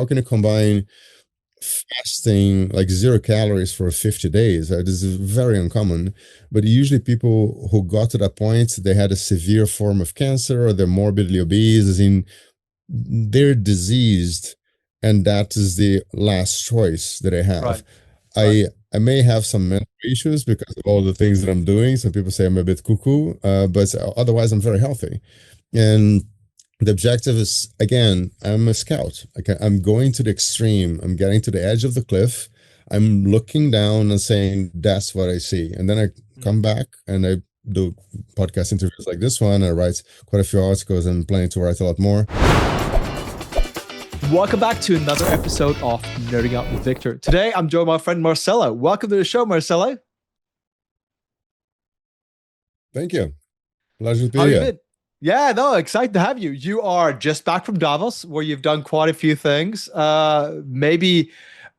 how can you combine fasting like 0 calories for 50 days? This is very uncommon, but usually people who got to that point, they had a severe form of cancer or they're morbidly obese, as in they're diseased, and that is the last choice that I have. Right. Right. I may have some mental issues because of all the things that I'm doing. Some people say I'm a bit cuckoo, but otherwise I'm very healthy. And the objective is, again, I'm a scout. Okay, I'm going to the extreme. I'm getting to the edge of the cliff. I'm looking down and saying, that's what I see. And then I Mm. come back and I do podcast interviews like this one. I write quite a few articles and planning to write a lot more. Welcome back to another episode of Nerding Out with Viktor. Today, I'm joined by my friend Marcelo. Welcome to the show, Marcelo. Thank you. Pleasure to be How you here. been? Yeah, no, excited to have you. You are just back from Davos, where you've done quite a few things. Maybe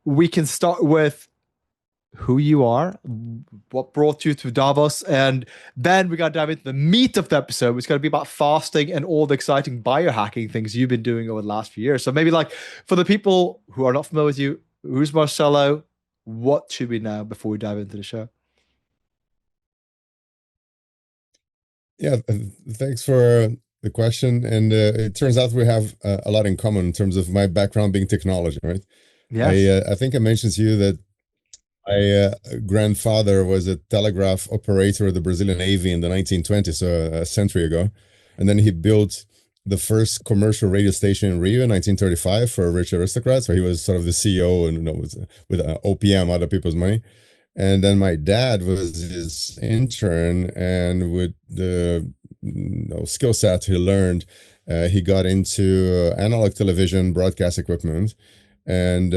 we can start with who you are, what brought you to Davos, and then we got to dive into the meat of the episode. It's going to be about fasting and all the exciting biohacking things you've been doing over the last few years. So maybe like for the people who are not familiar with you, who's Marcelo? What should we know before we dive into the show? Yeah, thanks for the question. And it turns out we have a lot in common in terms of my background being technology, right? Yes. I think I mentioned to you that my grandfather was a telegraph operator of the Brazilian Navy in the 1920s, so a century ago. And then he built the first commercial radio station in Rio in 1935 for a rich aristocrat. So he was sort of the CEO and with OPM, other people's money. And then my dad was his intern, and with the skill set he learned, he got into analog television broadcast equipment. And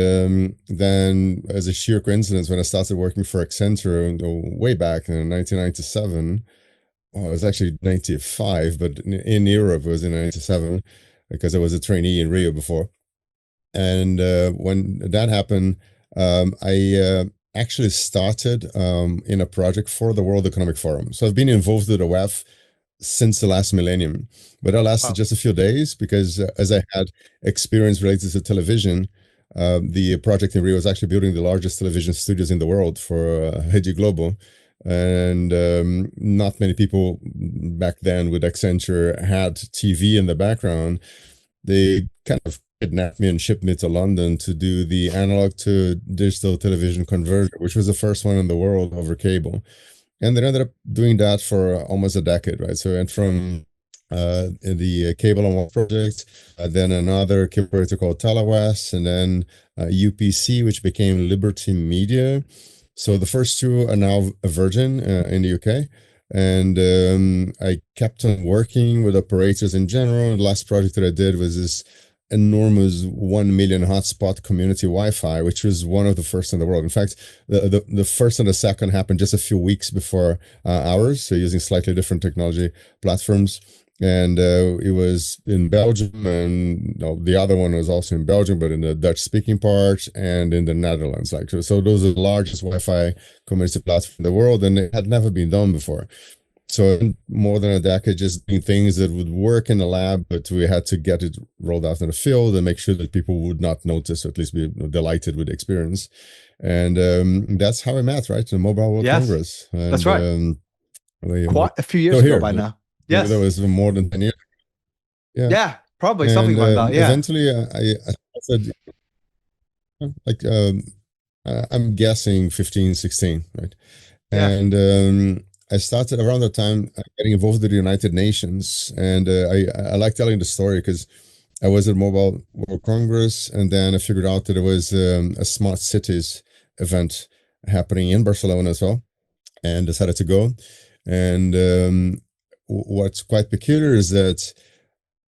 then, as a sheer coincidence, when I started working for Accenture way back in 1997, well, it was actually 95, but in Europe it was in 97 because I was a trainee in Rio before. And when that happened, I actually started in a project for the World Economic Forum. So I've been involved with the WEF since the last millennium, but that lasted Wow. just a few days because as I had experience related to television, the project in Rio was actually building the largest television studios in the world for Rede Globo. And not many people back then with Accenture had TV in the background. They kind of kidnapped me and shipped me to London to do the analog to digital television conversion, which was the first one in the world over cable. And they ended up doing that for almost a decade, right? So I went from the Cable on One project, then another cable operator called Telewest, and then UPC, which became Liberty Media. So the first two are now a Virgin in the UK. And I kept on working with operators in general. The last project that I did was this enormous 1 million hotspot community Wi-Fi, which was one of the first in the world. In fact, the first and the second happened just a few weeks before ours, so using slightly different technology platforms. And it was in Belgium, and the other one was also in Belgium, but in the Dutch-speaking part and in the Netherlands. Like so, those are the largest Wi-Fi community platform in the world, and it had never been done before. So more than a decade just doing things that would work in the lab, but we had to get it rolled out in the field and make sure that people would not notice, or at least be delighted with the experience. And that's how I met, right? The Mobile World Yes, Congress. that's And right. we're Quite a few years still ago here, by now. even though Yes. it's more than 10 years. Yeah. Yeah, probably something And like that. Yeah. eventually I said, like, I'm guessing 15, 16, right? Yeah. And I started around that time getting involved with the United Nations. And I like telling the story because I was at Mobile World Congress, and then I figured out that there was a smart cities event happening in Barcelona as well, and decided to go. And what's quite peculiar is that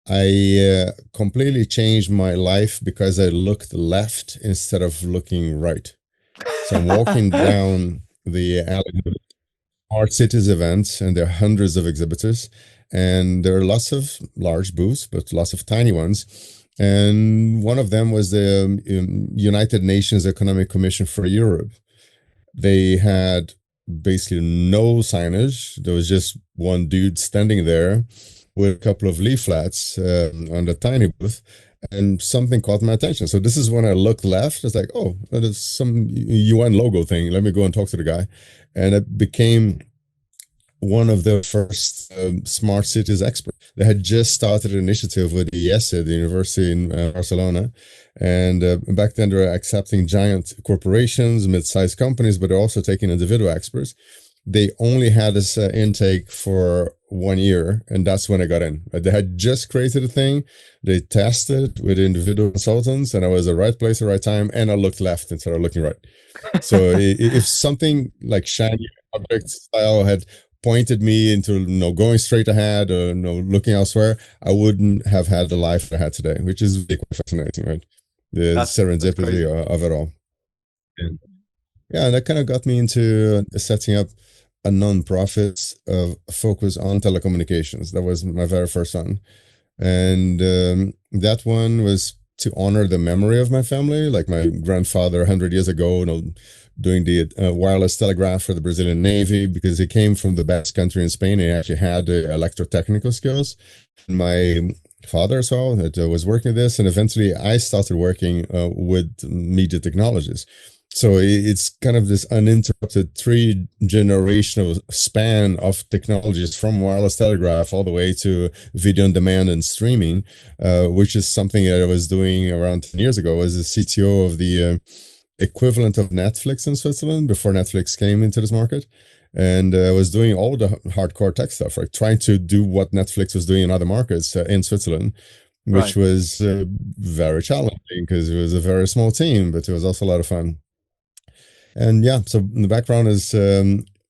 I completely changed my life because I looked left instead of looking right. So I'm walking down the alley, Art Cities events, and there are hundreds of exhibitors, and there are lots of large booths, but lots of tiny ones. And one of them was the United Nations Economic Commission for Europe. They had basically no signage. There was just one dude standing there with a couple of leaflets on the tiny booth. and something caught my attention. So this is when I looked left. It's like, oh, there's some UN logo thing. Let me go and talk to the guy, and it became one of the first smart cities experts. They had just started an initiative with the ESE, the university in Barcelona. And back then, they were accepting giant corporations, mid-sized companies, but they're also taking individual experts. They only had this intake for 1 year, and that's when I got in. They had just created a thing. They tested with individual consultants, and I was at the right place at the right time, and I looked left instead of looking right. So if something like shiny object style had pointed me into going straight ahead or looking elsewhere, I wouldn't have had the life I had today, which is really quite fascinating, right? The That's serendipity crazy. of it all. And yeah, and that kind of got me into setting up a non-profit focus on telecommunications. That was my very first one. And that one was to honor the memory of my family, like my grandfather 100 years ago, doing the wireless telegraph for the Brazilian Navy, because he came from the best country in Spain. He actually had electrotechnical skills. My father as well that was working this, and eventually I started working with media technologies. So it's kind of this uninterrupted 3 generational span of technologies from wireless telegraph all the way to video on demand and streaming, which is something that I was doing around 10 years ago as the CTO of the equivalent of Netflix in Switzerland before Netflix came into this market. And I was doing all the hardcore tech stuff, right? Trying to do what Netflix was doing in other markets in Switzerland, which Right. was very challenging because it was a very small team, but it was also a lot of fun. And yeah, so the background is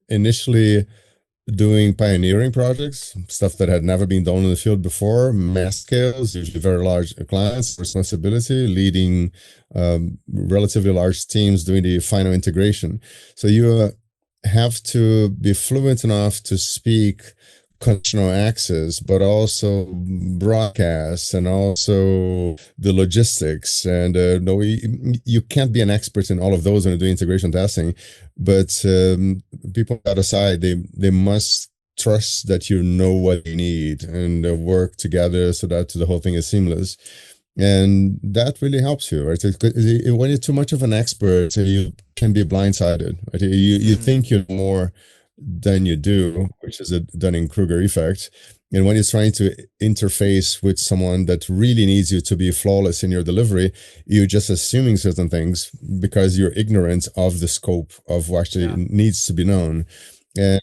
initially doing pioneering projects, stuff that had never been done in the field before, mass scales, usually very large clients, responsibility, leading relatively large teams doing the final integration. So you have to be fluent enough to speak conditional access, but also broadcast and also the logistics. And no, you can't be an expert in all of those when you do integration testing, but people on the other side, they must trust that you know what you need and work together so that the whole thing is seamless. And that really helps you, right? When you're too much of an expert, you can be blindsided. Right? You Mm. think you're more than you do, which is a Dunning-Kruger effect. And when you're trying to interface with someone that really needs you to be flawless in your delivery, you're just assuming certain things because you're ignorant of the scope of what actually Yeah. needs to be known. And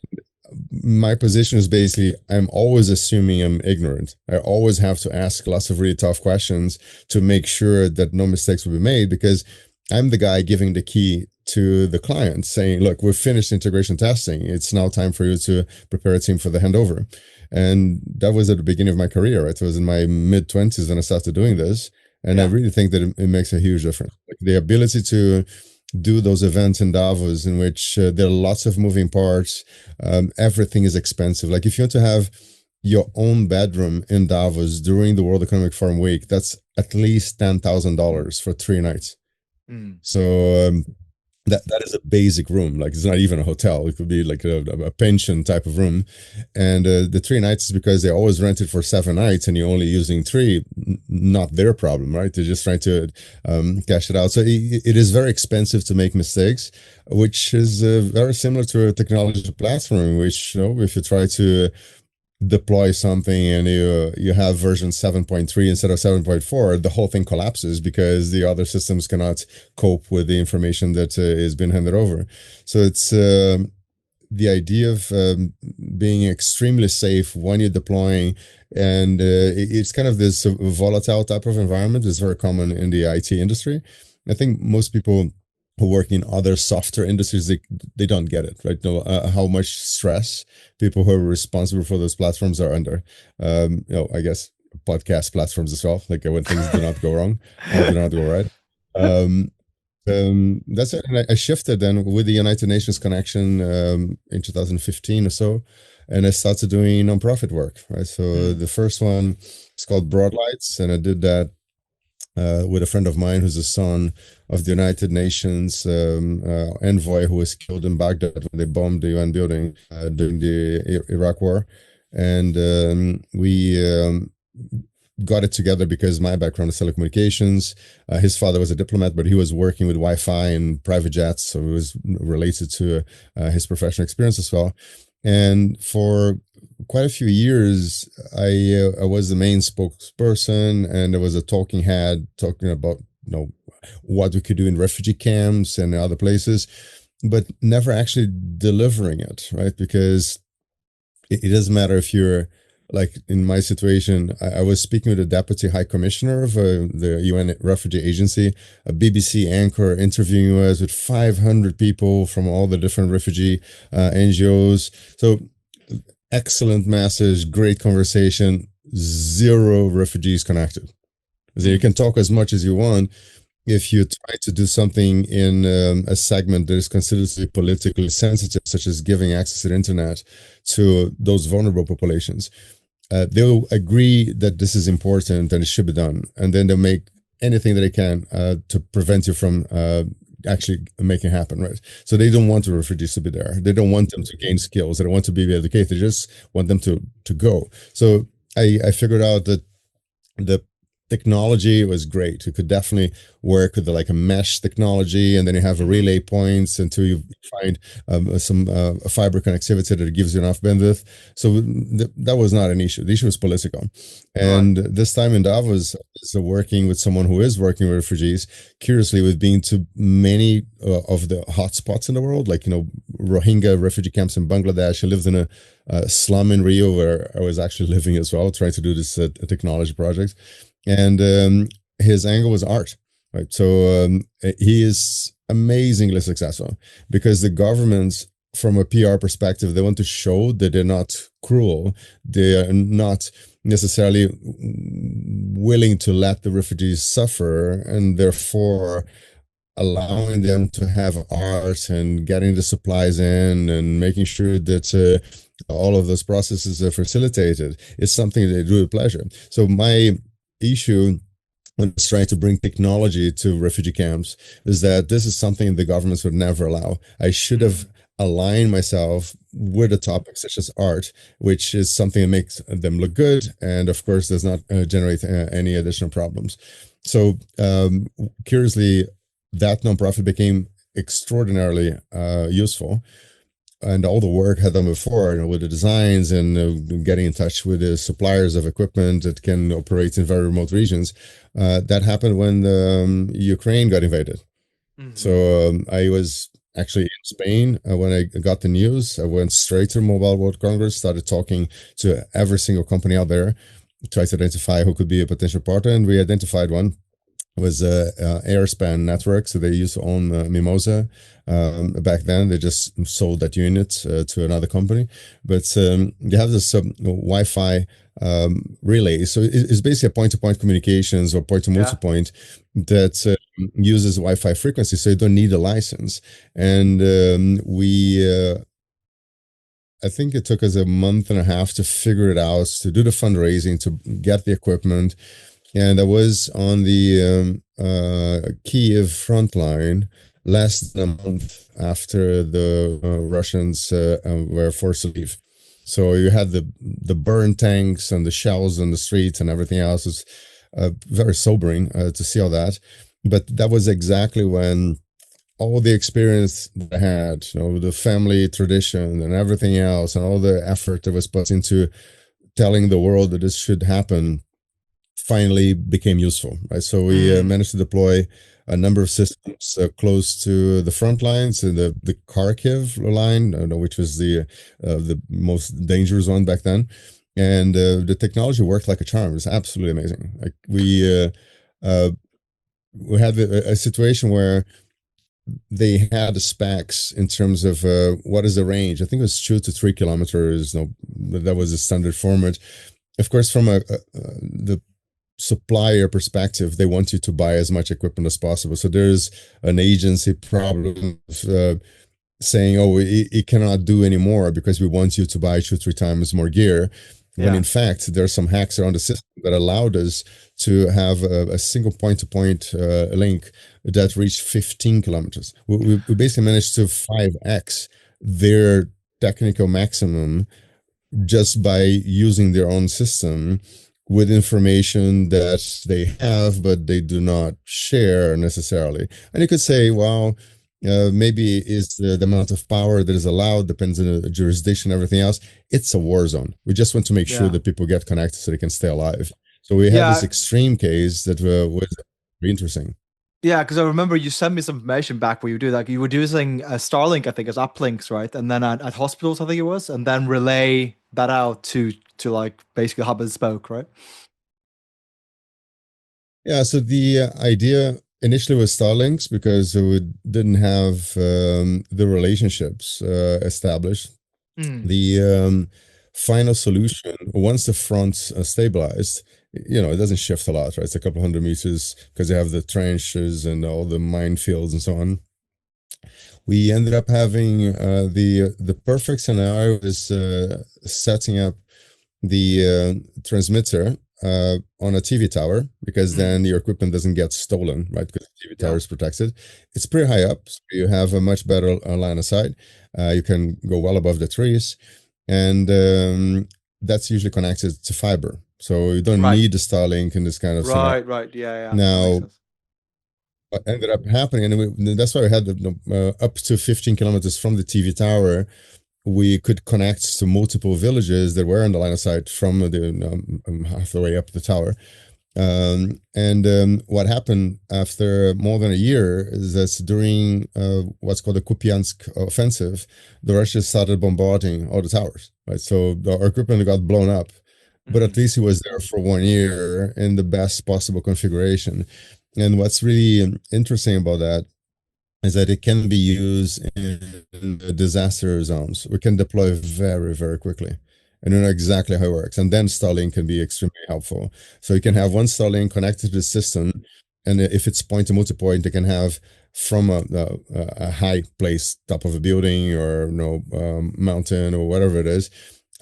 my position is basically I'm always assuming I'm ignorant. I always have to ask lots of really tough questions to make sure that no mistakes will be made, because I'm the guy giving the key to the client saying, look, we've finished integration testing. It's now time for you to prepare a team for the handover. And that was at the beginning of my career. Right? It was in my mid 20s when I started doing this. And I Yeah. really think that it makes a huge difference. Like the ability to do those events in Davos in which there are lots of moving parts. Everything is expensive. Like if you want to have your own bedroom in Davos during the World Economic Forum week, that's at least $10,000 for 3 nights. Mm. So that is a basic room. Like it's not even a hotel. It could be like a pension type of room. And the 3 nights is because they always rent it for 7 nights and you're only using three. Not their problem, right? They're just trying to cash it out. So it is very expensive to make mistakes, which is very similar to a technology platform, which, if you try to deploy something and you have version 7.3 instead of 7.4, the whole thing collapses because the other systems cannot cope with the information that is being handed over. So it's the idea of being extremely safe when you're deploying, and it's kind of this volatile type of environment is very common in the IT industry. I think most people who work in other software industries, they don't get it, right? How much stress people who are responsible for those platforms are under. I guess podcast platforms as well, like when things do not go wrong or do not go right. Um, that's it. And I shifted then with the United Nations connection in 2015 or so, and I started doing nonprofit work. Right, so Mm. the first one is called Broadlights, and I did that with a friend of mine who's the son of the United Nations envoy who was killed in Baghdad when they bombed the UN building during the Iraq War, and we got it together because my background is telecommunications. His father was a diplomat, but he was working with Wi-Fi and private jets, so it was related to his professional experience as well. And for quite a few years, I was the main spokesperson, and there was a talking head talking about what we could do in refugee camps and other places, but never actually delivering it, right? Because it doesn't matter if you're like in my situation, I was speaking with the deputy high commissioner of the UN refugee agency, a BBC anchor interviewing us with 500 people from all the different refugee NGOs. So excellent message, great conversation, zero refugees connected. So you can talk as much as you want. If you try to do something in a segment that is considered politically sensitive, such as giving access to the internet to those vulnerable populations, they'll agree that this is important and it should be done. And then they'll make anything that they can to prevent you from actually making it happen, right? So they don't want the refugees to be there. They don't want them to gain skills. They don't want to be educated. They just want them to go. So I figured out that the technology was great. You could definitely work with like a mesh technology, and then you have a relay points until you find some fiber connectivity that gives you enough bandwidth. So that was not an issue. The issue was political. And this time in Davos, so working with someone who is working with refugees, curiously, we've been to many of the hotspots in the world, like, Rohingya refugee camps in Bangladesh. I lived in a slum in Rio where I was actually living as well, trying to do this technology project. And his angle was art, right? So he is amazingly successful because the governments, from a PR perspective, they want to show that they're not cruel. They are not necessarily willing to let the refugees suffer, and therefore allowing them to have art and getting the supplies in and making sure that all of those processes are facilitated is something they do with pleasure. So my issue when it's trying to bring technology to refugee camps is that this is something the governments would never allow. I should have aligned myself with a topic such as art, which is something that makes them look good and, of course, does not generate any additional problems. So, curiously, that nonprofit became extraordinarily useful. And all the work had done before, with the designs and getting in touch with the suppliers of equipment that can operate in very remote regions. That happened when Ukraine got invaded. So I was actually in Spain when I got the news. I went straight to Mobile World Congress, started talking to every single company out there, tried to identify who could be a potential partner, and we identified one. Was Airspan Network, so they used to own Mimosa back then. They just sold that unit to another company, but they have this Wi-Fi relay. So it's basically a point-to-point communications or point-to-multipoint that uses Wi-Fi frequency, so you don't need a license. And I think it took us a month and a half to figure it out, to do the fundraising, to get the equipment. And I was on the Kiev front line less than a month after the Russians were forced to leave. So you had the burned tanks and the shells on the streets and everything else. It's very sobering to see all that. But that was exactly when all the experience that I had, the family tradition and everything else, and all the effort that was put into telling the world that this should happen, finally became useful, right? So we managed to deploy a number of systems close to the front lines, and the Kharkiv line, which was the most dangerous one back then. And the technology worked like a charm. It was absolutely amazing. Like we had a situation where they had the specs in terms of what is the range. I think it was 2 to 3 kilometers. That was the standard format. Of course, from the supplier perspective, they want you to buy as much equipment as possible. So there's an agency problem saying, oh, it cannot do anymore because we want you to buy 2-3 times more gear. When in fact, there's some hacks around the system that allowed us to have a single point-to-point link that reached 15 kilometers. We basically managed to 5x their technical maximum just by using their own system with information that they have, but they do not share necessarily. And you could say, well, maybe it's the amount of power that is allowed, depends on the jurisdiction, everything else. It's a war zone. We just want to make sure Yeah. that people get connected so they can stay alive. So we had this Yeah. extreme case that was very interesting. Yeah, because I remember you sent me some information back where you do like you were using Starlink, I think, as uplinks, right? And then at hospitals, I think it was, and then relay that out to like basically hub and spoke, right? Yeah, so the idea initially was Starlinks because we didn't have the relationships established. Mm, The final solution, once the front's stabilized, it doesn't shift a lot, right? It's a couple hundred meters because you have the trenches and all the minefields and so on. We ended up having the perfect scenario is setting up the transmitter on a TV tower because mm, then your equipment doesn't get stolen, right? Because the TV tower yeah. is protected. It's pretty high up, so you have a much better line of sight. You can go well above the trees, and that's usually connected to fiber. So you don't Right. need the Starlink in this kind of scenario. Right. Right. Yeah. Yeah. That makes Now, sense. what ended up happening, and that's why we had up to 15 kilometers from the TV tower, we could connect to multiple villages that were in the line of sight from the half the way up the tower. And what happened after more than a year is that during what's called the Kupiansk offensive, the Russians started bombarding all the towers. Right, so our equipment got blown up, but at Hmm. least it was there for 1 year in the best possible configuration. And what's really interesting about that is that it can be used in the disaster zones. We can deploy very, very quickly. And you know exactly how it works. And then Starlink can be extremely helpful. So you can have one Starlink connected to the system. And if it's point to multipoint, it can have from a high place, top of a building or mountain or whatever it is.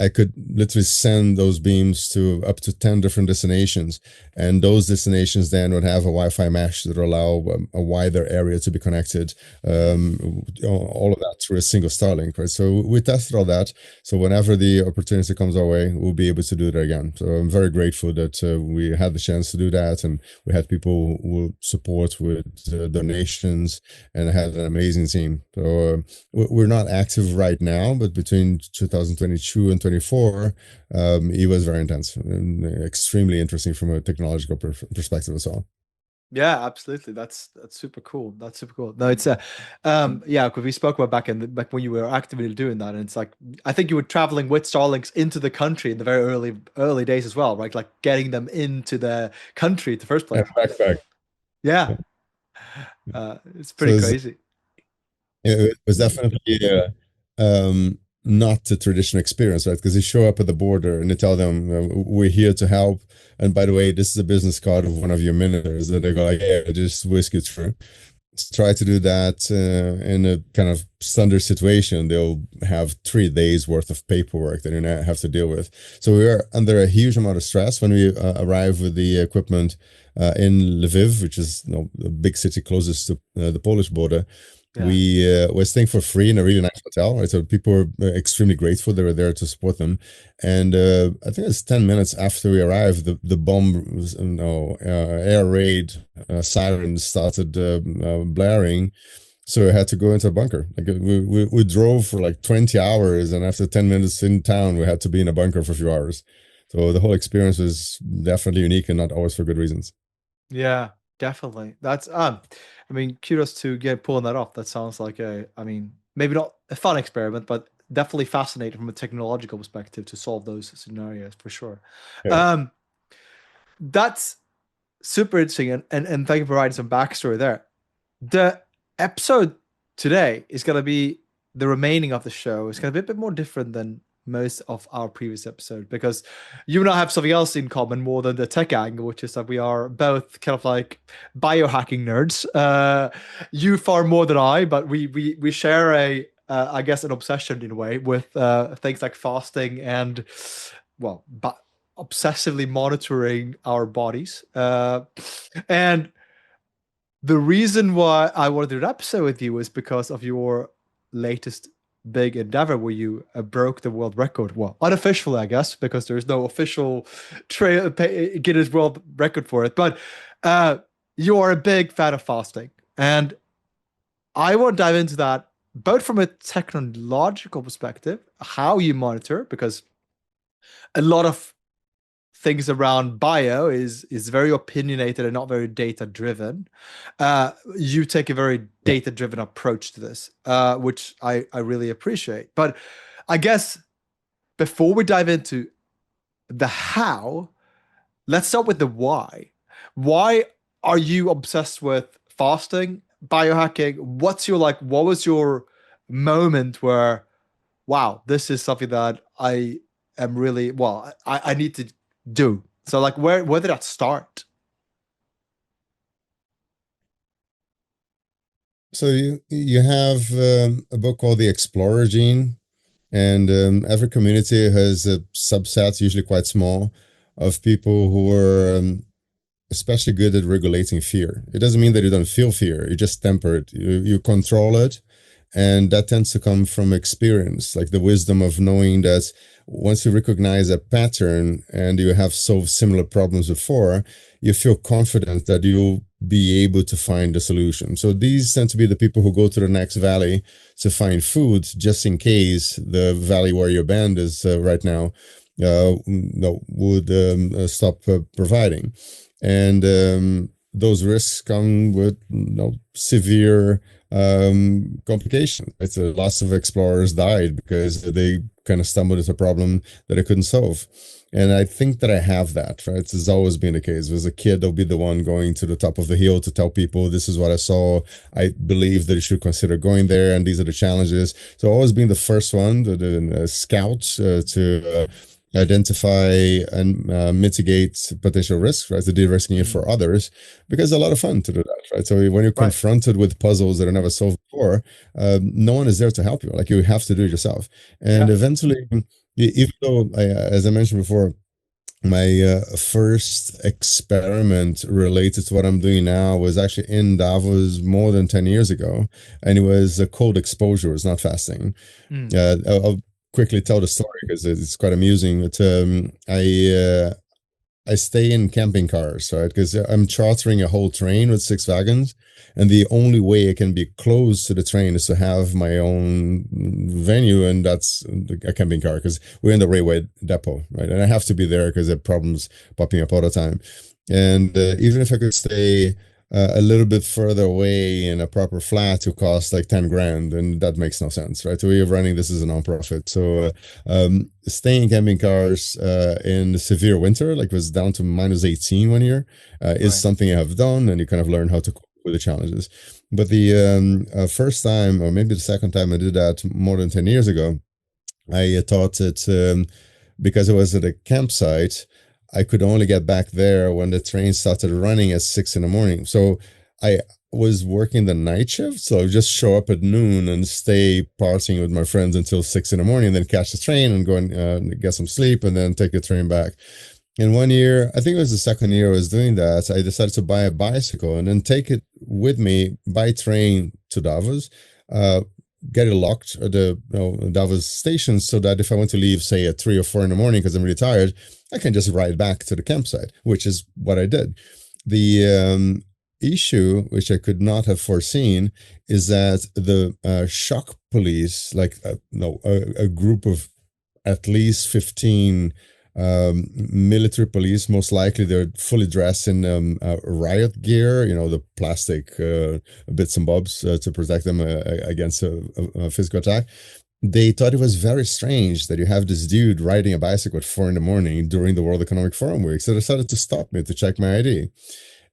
I could literally send those beams to up to 10 different destinations. And those destinations then would have a Wi-Fi mesh that would allow a wider area to be connected. Hmm. All of that through a single Starlink, right? So we tested all that. So whenever the opportunity comes our way, we'll be able to do that again. So I'm very grateful that we had the chance to do that. And we had people who support with donations and I had an amazing team. So we're not active right now, but between 2022 and 24, it was very intense and extremely interesting from a technological perspective as well. Yeah, absolutely. That's super cool. That's super cool. No, it's yeah, because we spoke about back when you were actively doing that, and it's like I think you were traveling with Starlinks into the country in the very early days as well, right? Like getting them into the country in the first And place. backpack. Yeah, Yeah. it's So pretty crazy. it was definitely not the traditional experience, right? Because you show up at the border and you tell them, we're here to help. And by the way, this is a business card of one of your ministers. And they go like, yeah, just whisk it through. Try to do that in a kind of standard situation, they'll have 3 days worth of paperwork that you have to deal with. So we were under a huge amount of stress when we arrived with the equipment in Lviv, which is the big city closest to the Polish border. Yeah. We were staying for free in a really nice hotel, right? So people were extremely grateful they were there to support them. And I think it's 10 minutes after we arrived, the bomb, air raid sirens started blaring. So I had to go into a bunker. Like we drove for like 20 hours, and after 10 minutes in town, we had to be in a bunker for a few hours. So the whole experience was definitely unique and not always for good reasons. Yeah, definitely. That's I mean, kudos to get pulling that off. That sounds like I mean, maybe not a fun experiment, but definitely fascinating from a technological perspective to solve those scenarios for sure. Yeah. Um, that's super interesting, and thank you for providing some backstory there. The episode today is going to be the remaining of the show. It's going to be a bit more different than most of our previous episode because you and I have something else in common more than the tech angle, which is that we are both kind of like biohacking nerds. You far more than I, but we share a I guess an obsession in a way with things like fasting and well, but obsessively monitoring our bodies. And the reason why I wanted to do an episode with you is because of your latest big endeavor where you broke the world record. Well, unofficially, I guess, because there's no official Guinness World Record for it. But uh, you are a big fan of fasting, and I want to dive into that both from a technological perspective, how you monitor, because a lot of things around bio is very opinionated and not very data driven. You take a very Yeah. data driven approach to this, which I really appreciate. But I guess before we dive into the how, let's start with the why. Why are you obsessed with fasting, biohacking? What's your like? What was your moment where, wow, this is something that I am really well, I need to do. So like where did that start? So you have a book called The Explorer Gene, and every community has a subset, usually quite small, of people who are especially good at regulating fear. It doesn't mean that you don't feel fear, you just temper it, you control it. And that tends to come from experience, like the wisdom of knowing that once you recognize a pattern and you have solved similar problems before, you feel confident that you'll be able to find a solution. So these tend to be the people who go to the next valley to find food just in case the valley where your band is right now no, would stop providing. And those risks come with severe complications. It's lots of explorers died because they kind of stumbled into a problem that they couldn't solve. And I think that I have that, right? It's always been the case. As a kid, I'll be the one going to the top of the hill to tell people, this is what I saw. I believe that you should consider going there, and these are the challenges. So always being the first one, the scout to identify and mitigate potential risks, right? The de-risking it Mm, for others, because it's a lot of fun to do that, right? So when you're right. confronted with puzzles that are never solved before, no one is there to help you. Like you have to do it yourself. And Yeah. eventually, even though, as I mentioned before, my first experiment related to what I'm doing now was actually in Davos more than 10 years ago. And it was a cold exposure, it's not fasting. Mm, I'll quickly tell the story because it's quite amusing. But I stay in camping cars, right? Because I'm chartering a whole train with 6 wagons, and the only way I can be close to the train is to have my own venue, and that's a camping car because we're in the railway depot, right? And I have to be there because there are problems popping up all the time. And even if I could stay a little bit further away in a proper flat to cost like 10 grand, and that makes no sense, right? So we're running this as a nonprofit. So staying in camping cars in the severe winter, like it was down to minus 18 one year, is right. something I have done, and you kind of learn how to cope with the challenges. But the first time, or maybe the second time I did that more than 10 years ago, I thought that because it was at a campsite, I could only get back there when the train started running at 6 in the morning. So I was working the night shift. So I would just show up at noon and stay partying with my friends until 6 in the morning, and then catch the train and go and get some sleep and then take the train back. And one year, I think it was the second year I was doing that, I decided to buy a bicycle and then take it with me by train to Davos, uh, get it locked at the Davos station so that if I want to leave, say at 3 or 4 in the morning because I'm really tired, I can just ride back to the campsite, which is what I did. The issue, which I could not have foreseen, is that the shock police, like no, a group of at least 15 military police, most likely they're fully dressed in riot gear, the plastic bits and bobs to protect them against a physical attack. They thought it was very strange that you have this dude riding a bicycle at 4 in the morning during the World Economic Forum week. So they decided to stop me to check my ID.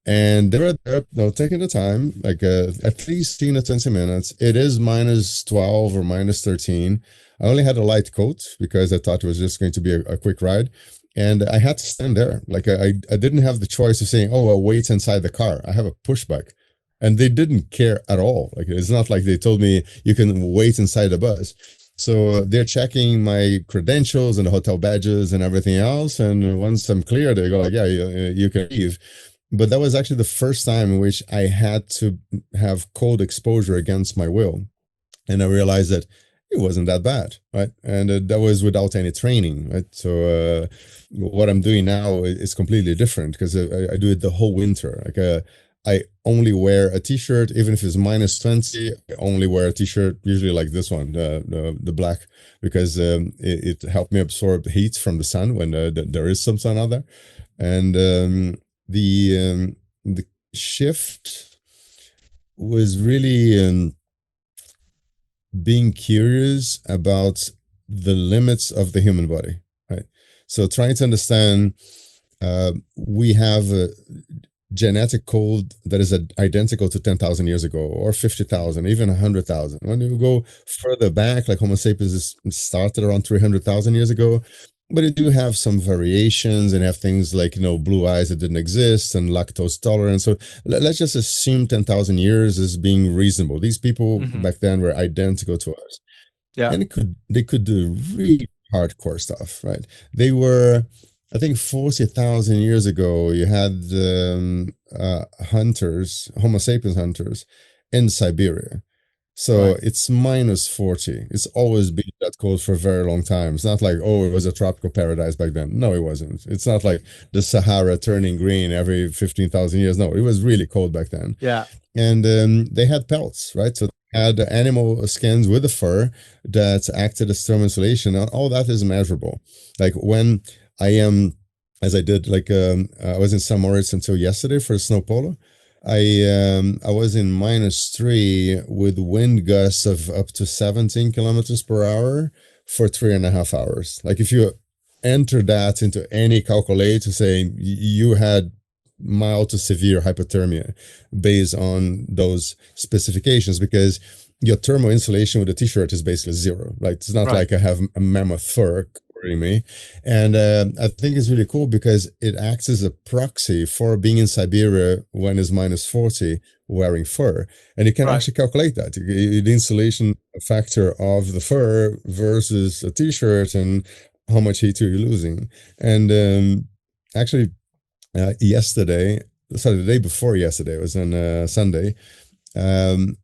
And they were there, taking the time, like at least 15 to 20 minutes. It is minus 12 or minus 13. I only had a light coat because I thought it was just going to be a quick ride. And I had to stand there. Like I didn't have the choice of saying, oh, I'll wait inside the car. I have a pushback. And they didn't care at all. Like it's not like they told me you can wait inside the bus. So they're checking my credentials and the hotel badges and everything else. And once I'm clear, they go like, yeah, you can leave. But that was actually the first time in which I had to have cold exposure against my will. And I realized that it wasn't that bad, right? And that was without any training, right? So what I'm doing now is completely different because I do it the whole winter. Like I only wear a t-shirt, even if it's minus 20. I only wear a t-shirt, usually like this one, the black, because it helped me absorb heat from the sun when there is some sun out there. And the shift was really being curious about the limits of the human body, right? So trying to understand, we have a genetic code that is identical to 10,000 years ago, or 50,000, even 100,000. When you go further back, like Homo sapiens started around 300,000 years ago, but it do have some variations and have things like, blue eyes that didn't exist and lactose tolerance. So let's just assume 10,000 years as being reasonable. These people Hmm. back then were identical to us, Yeah. and they could do really hardcore stuff, right? They were, I think, 40,000 years ago. You had hunters, Homo sapiens hunters, in Siberia. So Right. it's minus 40. It's always been that cold for a very long time. It's not like, oh, it was a tropical paradise back then. No, it wasn't. It's not like the Sahara turning green every 15,000 years. No, it was really cold back then. Yeah. And they had pelts, right? So they had animal skins with the fur that acted as thermal insulation. And all that is measurable. Like when I am, as I did, like I was in St. Moritz until yesterday for snow polo. I was in -3 with wind gusts of up to 17 kilometers per hour for 3.5 hours. Like if you enter that into any calculator, saying you had mild to severe hypothermia based on those specifications, because your thermal insulation with a t-shirt is basically zero. Like it's not Right. like I have a mammoth fur covering me. And I think it's really cool because it acts as a proxy for being in Siberia when it's -40 wearing fur. And you can Right. actually calculate that. The insulation factor of the fur versus a t-shirt and how much heat are you losing. And actually, yesterday, sorry, the day before yesterday, it was on Sunday. Um,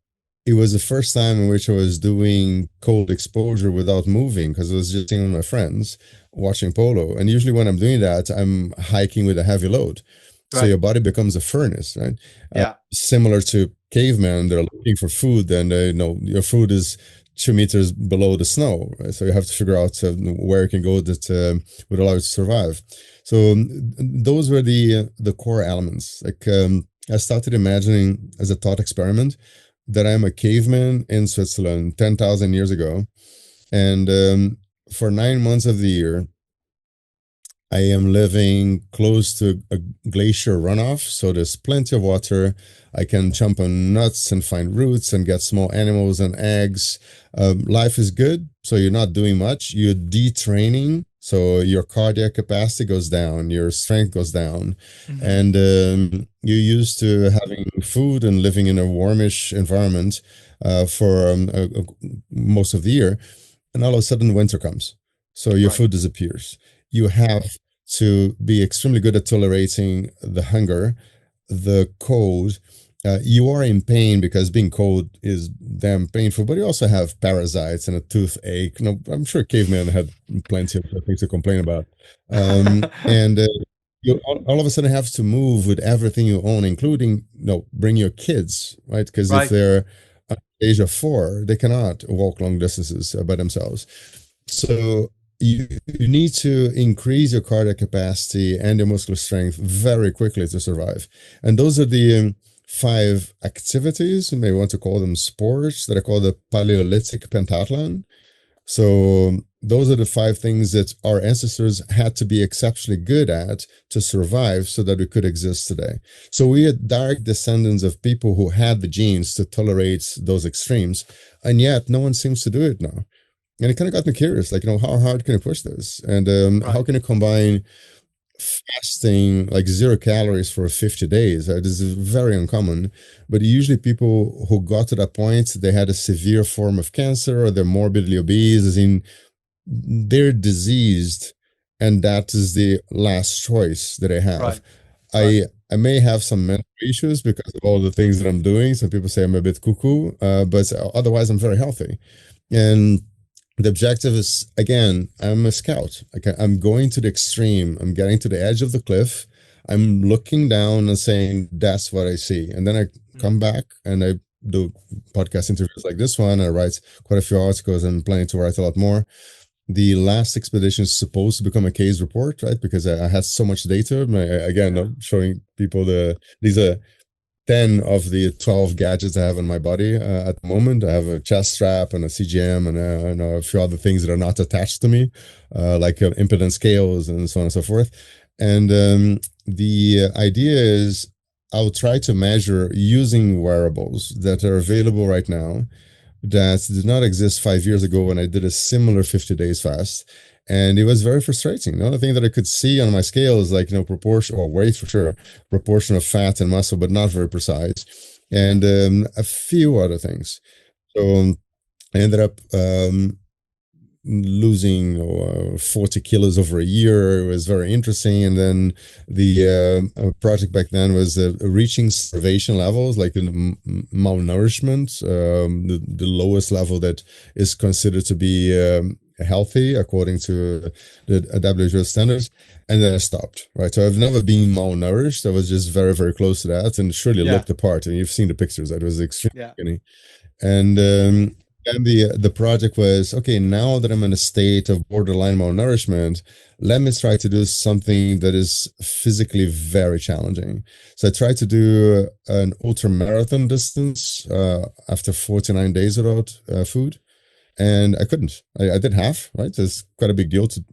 it was the first time in which I was doing cold exposure without moving because I was just sitting with my friends watching polo. And usually when I'm doing that, I'm hiking with a heavy load. So Right. your body becomes a furnace, right? Yeah. Similar to cavemen, they're looking for food, and your food is 2 meters below the snow, right? So you have to figure out where you can go that would allow you to survive. So those were the core elements. Like I started imagining as a thought experiment that I'm a caveman in Switzerland 10,000 years ago. And for 9 months of the year, I am living close to a glacier runoff, so there's plenty of water. I can jump on nuts and find roots and get small animals and eggs. Life is good, so you're not doing much. You're detraining, so your cardiac capacity goes down, your strength goes down, Hmm. and you're used to having food and living in a warmish environment for most of the year, and all of a sudden winter comes, so your Right. food disappears. You have to be extremely good at tolerating the hunger, the cold. You are in pain because being cold is damn painful, but you also have parasites and a toothache. No, I'm sure cavemen had plenty of things to complain about. And you all of a sudden have to move with everything you own, including, bring your kids, right? Because if Right. they're age of 4, they cannot walk long distances by themselves. So you need to increase your cardiac capacity and your muscular strength very quickly to survive. And those are the 5 activities, you may want to call them sports, that are called the Paleolithic pentathlon. So those are the 5 things that our ancestors had to be exceptionally good at to survive so that we could exist today. So we are direct descendants of people who had the genes to tolerate those extremes, and yet no one seems to do it now. And it kind of got me curious, like, how hard can you push this? And how Right. can you combine fasting, like 0 calories for 50 days? This is very uncommon, but usually people who got to that point, they had a severe form of cancer or they're morbidly obese, as in they're diseased, and that is the last choice that I have. Right. Right. I may have some mental issues because of all the things that I'm doing. Some people say I'm a bit cuckoo, but otherwise I'm very healthy. And the objective is, again, I'm a scout. Okay, I'm going to the extreme. I'm getting to the edge of the cliff. I'm looking down and saying, that's what I see. And then I come back and I do podcast interviews like this one. I write quite a few articles. I'm planning to write a lot more. The last expedition is supposed to become a case report, right? Because I had so much data. Again, I'm showing people these are 10 of the 12 gadgets I have on my body at the moment. I have a chest strap and a CGM and a few other things that are not attached to me, like impedance scales and so on and so forth. And the idea is I'll try to measure using wearables that are available right now that did not exist 5 years ago when I did a similar 50 days fast. And it was very frustrating. The only thing that I could see on my scale is like, proportion or weight for sure, proportion of fat and muscle, but not very precise. And a few other things. So I ended up losing 40 kilos over a year. It was very interesting. And then the project back then was reaching starvation levels, like malnourishment, the lowest level that is considered to be healthy according to the WHO standards. And then I stopped, right? So I've never been malnourished. I was just very, very close to that and surely Yeah. looked the part. And you've seen the pictures. That was extremely Yeah. skinny. And the project was, okay, now that I'm in a state of borderline malnourishment, let me try to do something that is physically very challenging. So I tried to do an ultra marathon distance after 49 days without food, and I couldn't. I did half, right? It's quite a big deal to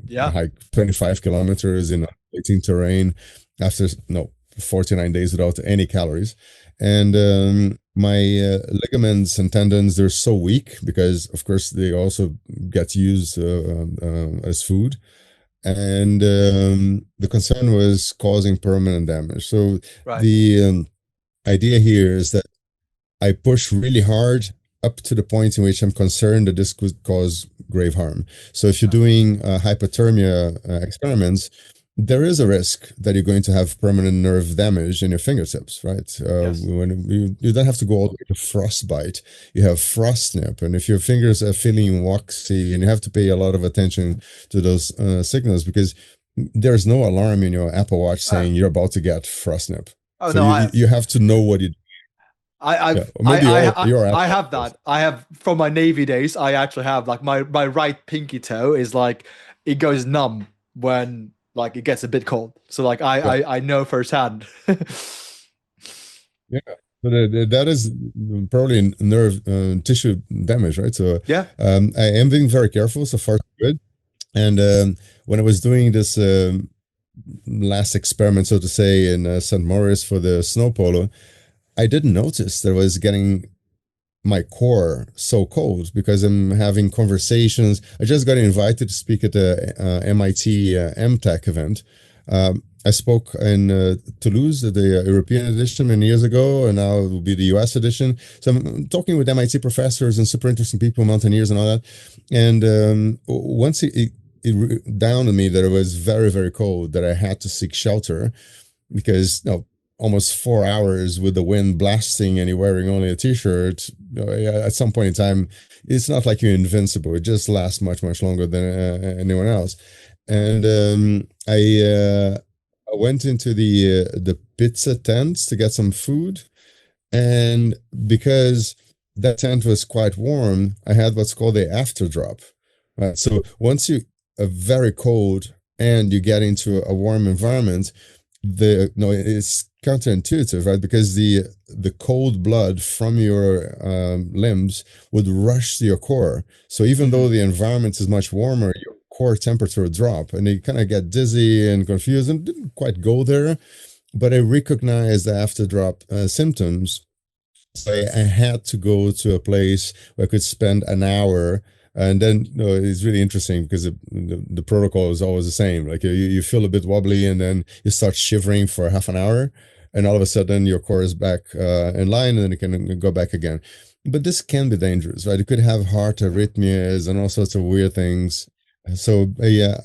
Yeah. hike 25 kilometers in 18 terrain after 49 days without any calories. And my ligaments and tendons, they're so weak because, of course, they also get used as food. And the concern was causing permanent damage. So Right. the idea here is that I push really hard up to the point in which I'm concerned that this could cause grave harm. So if you're doing hypothermia experiments, there is a risk that you're going to have permanent nerve damage in your fingertips, right? Yes. When you don't have to go all the way to frostbite. You have frost nip, and if your fingers are feeling waxy, and you have to pay a lot of attention to those signals because there's no alarm in your Apple Watch saying you're about to get frost nip. Oh So no, you have to know what you. Yeah, or maybe your I Apple have does. that. I have from my Navy days. I actually have like my right pinky toe is like it goes numb when like it gets a bit cold. So like Yeah, I know firsthand. yeah. So that is probably nerve tissue damage, right? So Yeah. I am being very careful. So far, so good. And when I was doing this last experiment, so to say, in St. Maurice for the snow polo, I didn't notice that I was getting my core so cold because I'm having conversations. I just got invited to speak at the MIT MTech event. I spoke in Toulouse at the European edition many years ago, and now it will be the US edition. So I'm talking with MIT professors and super interesting people, mountaineers and all that. And once it dawned on me that it was very, very cold, that I had to seek shelter because almost 4 hours with the wind blasting and you're wearing only a t-shirt, at some point in time, it's not like you're invincible. It just lasts much, much longer than anyone else. And I went into the pizza tents to get some food. And because that tent was quite warm, I had what's called the after drop. Right? So once you are very cold and you get into a warm environment, it's counterintuitive, right? Because the cold blood from your limbs would rush to your core. So even though the environment is much warmer, your core temperature would drop, and you kind of get dizzy and confused, and didn't quite go there. But I recognized the after drop symptoms. So I had to go to a place where I could spend an hour. And then it's really interesting because the protocol is always the same. Like you feel a bit wobbly and then you start shivering for half an hour. And all of a sudden your core is back in line and then you can go back again. But this can be dangerous, right? You could have heart arrhythmias and all sorts of weird things. So yeah,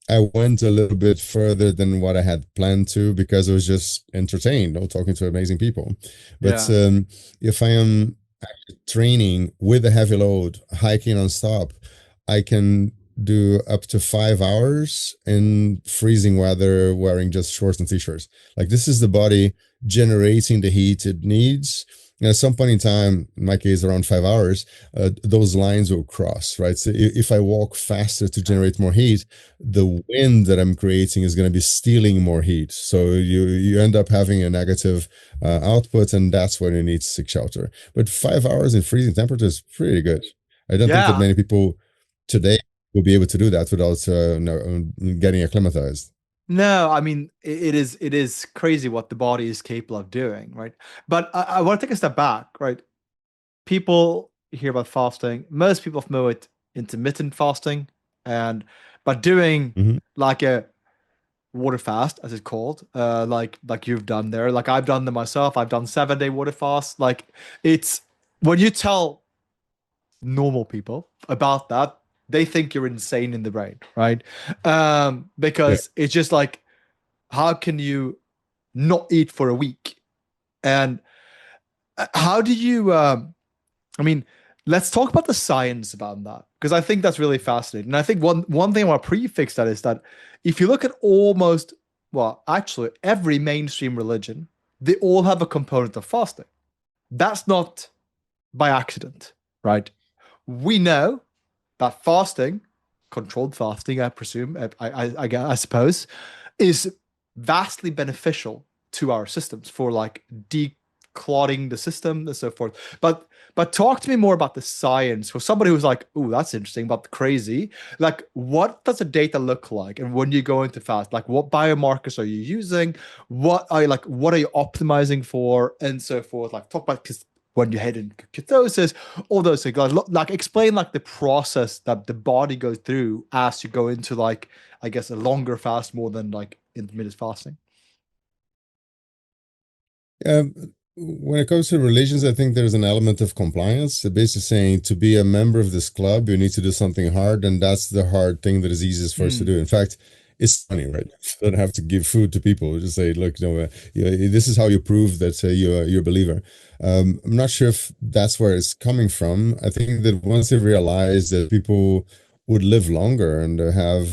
I went a little bit further than what I had planned to because I was just entertained, talking to amazing people. But Yeah. if I am training with a heavy load, hiking non-stop, I can do up to 5 hours in freezing weather wearing just shorts and t-shirts. Like this is the body generating the heat it needs. And at some point in time, in my case, around 5 hours, those lines will cross, right? So if I walk faster to generate more heat, the wind that I'm creating is going to be stealing more heat. So you end up having a negative output, and that's when you need to seek shelter. But 5 hours in freezing temperature is pretty good. I don't think that Yeah. many people today will be able to do that without getting acclimatized. No, I mean it is crazy what the body is capable of doing, right? But I want to take a step back, right? People hear about fasting. Most people know it intermittent fasting, and but doing Mhm. like a water fast, as it's called, like you've done there, like I've done them myself. I've done 7 day water fast. Like it's when you tell normal people about that, they think you're insane in the brain, right? Yeah. Because it's just like, how can you not eat for a week? And how do you I mean, let's talk about the science about that because I think that's really fascinating. And I think one thing I want to prefix that is that if you look at almost, well, actually every mainstream religion, they all have a component of fasting. That's not by accident, right? We know that fasting, controlled fasting, I presume, I suppose, is vastly beneficial to our systems for like declotting the system and so forth. But talk to me more about the science for somebody who's like, oh, that's interesting, but crazy. Like, what does the data look like? And when you go into fast, like what biomarkers are you using? What are you optimizing for? And so forth. Like talk about because when you head into ketosis, all those things. Like explain like the process that the body goes through as you go into like, I guess, a longer fast more than like intermittent fasting. When it comes to religions, I think there's an element of compliance. They're basically saying to be a member of this club, you need to do something hard, and that's the hard thing that is easiest for us to Mm, do. In fact, it's funny, right? You don't have to give food to people. Just say, look, this is how you prove that you're a believer. I'm not sure if that's where it's coming from. I think that once they realize that people would live longer and have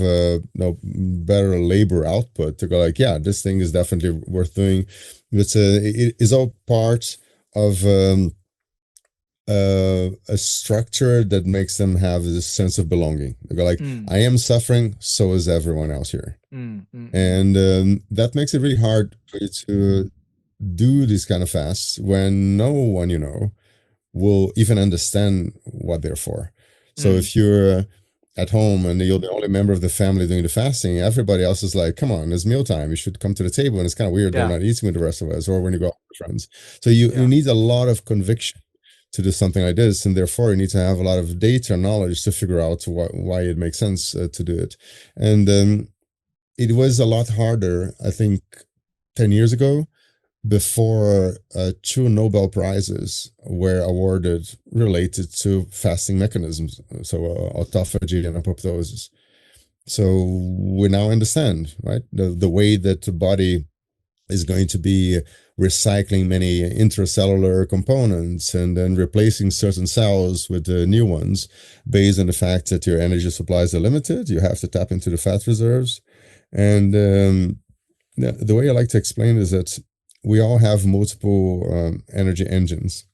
better labor output, to go like, yeah, this thing is definitely worth doing. It is all part of a structure that makes them have this sense of belonging. They go like, mm, I am suffering, so is everyone else here. mm. And that makes it really hard for you to do these kind of fasts when no one will even understand what they're for. So Mm. if you're at home and you're the only member of the family doing the fasting, everybody else is like, come on, it's mealtime. You should come to the table. And it's kind of weird they're Yeah, not eating with the rest of us, or when you go out with friends. So you yeah. need a lot of conviction to do something like this. And therefore, you need to have a lot of data knowledge to figure out why it makes sense to do it. And it was a lot harder, I think, 10 years ago before two Nobel Prizes were awarded related to fasting mechanisms, so autophagy and apoptosis. So we now understand, right, the way that the body is going to be recycling many intracellular components and then replacing certain cells with new ones based on the fact that your energy supplies are limited. You have to tap into the fat reserves. And the way I like to explain it is that we all have multiple energy engines.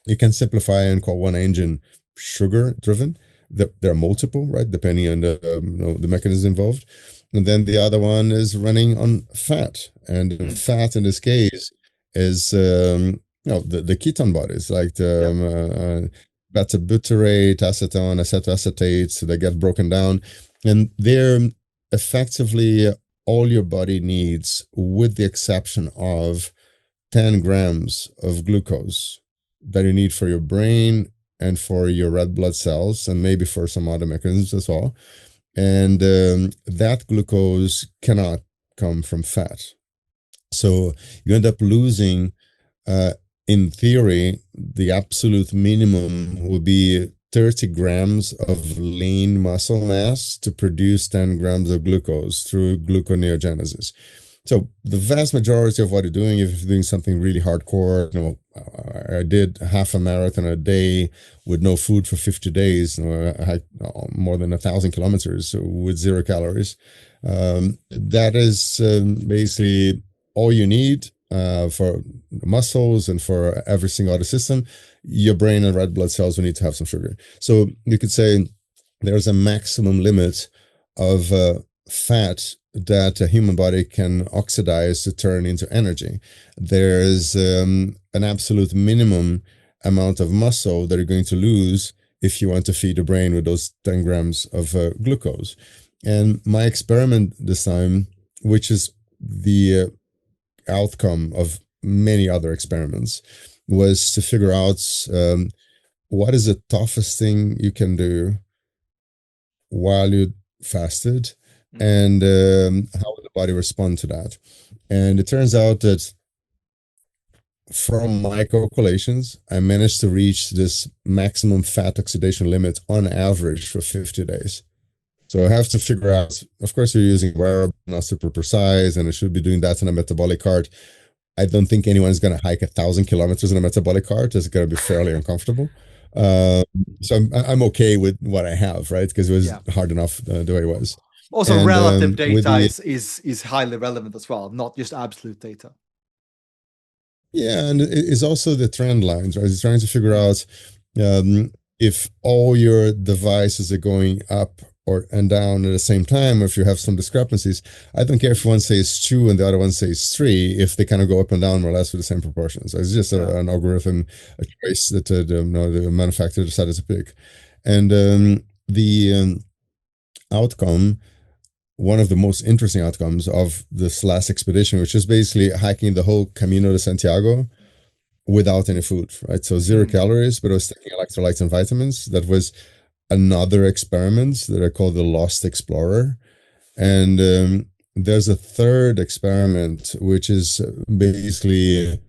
You can simplify and call one engine sugar driven. There are multiple, right, depending on the mechanism involved. And then the other one is running on fat. And Mm. fat in this case is the ketone bodies, like the Yep. beta butyrate, acetone, acetoacetate, so they get broken down. And they're effectively all your body needs, with the exception of 10 grams of glucose that you need for your brain and for your red blood cells, and maybe for some other mechanisms as well. And that glucose cannot come from fat. So you end up losing, uh, in theory, the absolute minimum would be 30 grams of lean muscle mass to produce 10 grams of glucose through gluconeogenesis. So the vast majority of what you're doing, if you're doing something really hardcore, I did half a marathon a day with no food for 50 days. I had more than 1,000 kilometers with 0 calories. That is basically all you need for muscles and for every single other system. Your brain and red blood cells will need to have some sugar. So you could say there's a maximum limit of fat that a human body can oxidize to turn into energy. There's an absolute minimum amount of muscle that you're going to lose if you want to feed the brain with those 10 grams of glucose. And my experiment this time, which is the outcome of many other experiments, was to figure out what is the toughest thing you can do while you fasted, and how would the body respond to that. And it turns out that from my calculations, I managed to reach this maximum fat oxidation limit on average for 50 days. So I have to figure out, of course, you're using wearable, not super precise, and I should be doing that in a metabolic cart. I don't think anyone's going to hike 1,000 kilometers in a metabolic cart. It's going to be fairly uncomfortable. So I'm okay with what I have, right? Because it was hard enough the way it was. Also, and, relative data is highly relevant as well, not just absolute data. Yeah, and it's also the trend lines, right? It's trying to figure out if all your devices are going up and down at the same time, or if you have some discrepancies. I don't care if one says 2 and the other one says 3, if they kind of go up and down more or less with the same proportions. So it's just an algorithm, a choice that the manufacturer decided to pick. And the outcome, one of the most interesting outcomes of this last expedition, which is basically hiking the whole Camino de Santiago without any food, right? So 0 calories, but I was taking electrolytes and vitamins. That was another experiment that I call the Lost Explorer. And there's a third experiment, which is basically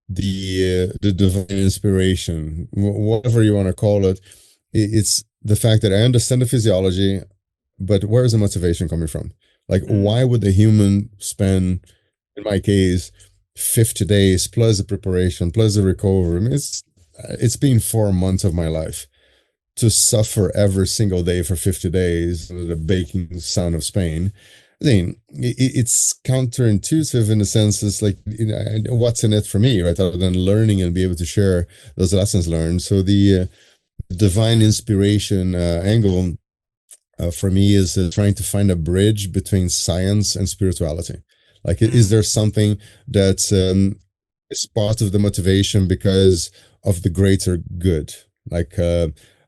the divine inspiration, whatever you want to call it. It's the fact that I understand the physiology, but where is the motivation coming from? Like, why would a human spend, in my case, 50 days plus the preparation, plus the recovery? I mean, it's been 4 months of my life to suffer every single day for 50 days under the baking sun of Spain. I mean, it's counterintuitive in the sense it's like, what's in it for me, right? Other than learning and be able to share those lessons learned. So the divine inspiration angle for me is trying to find a bridge between science and spirituality. Like, is there something that is part of the motivation because of the greater good? Like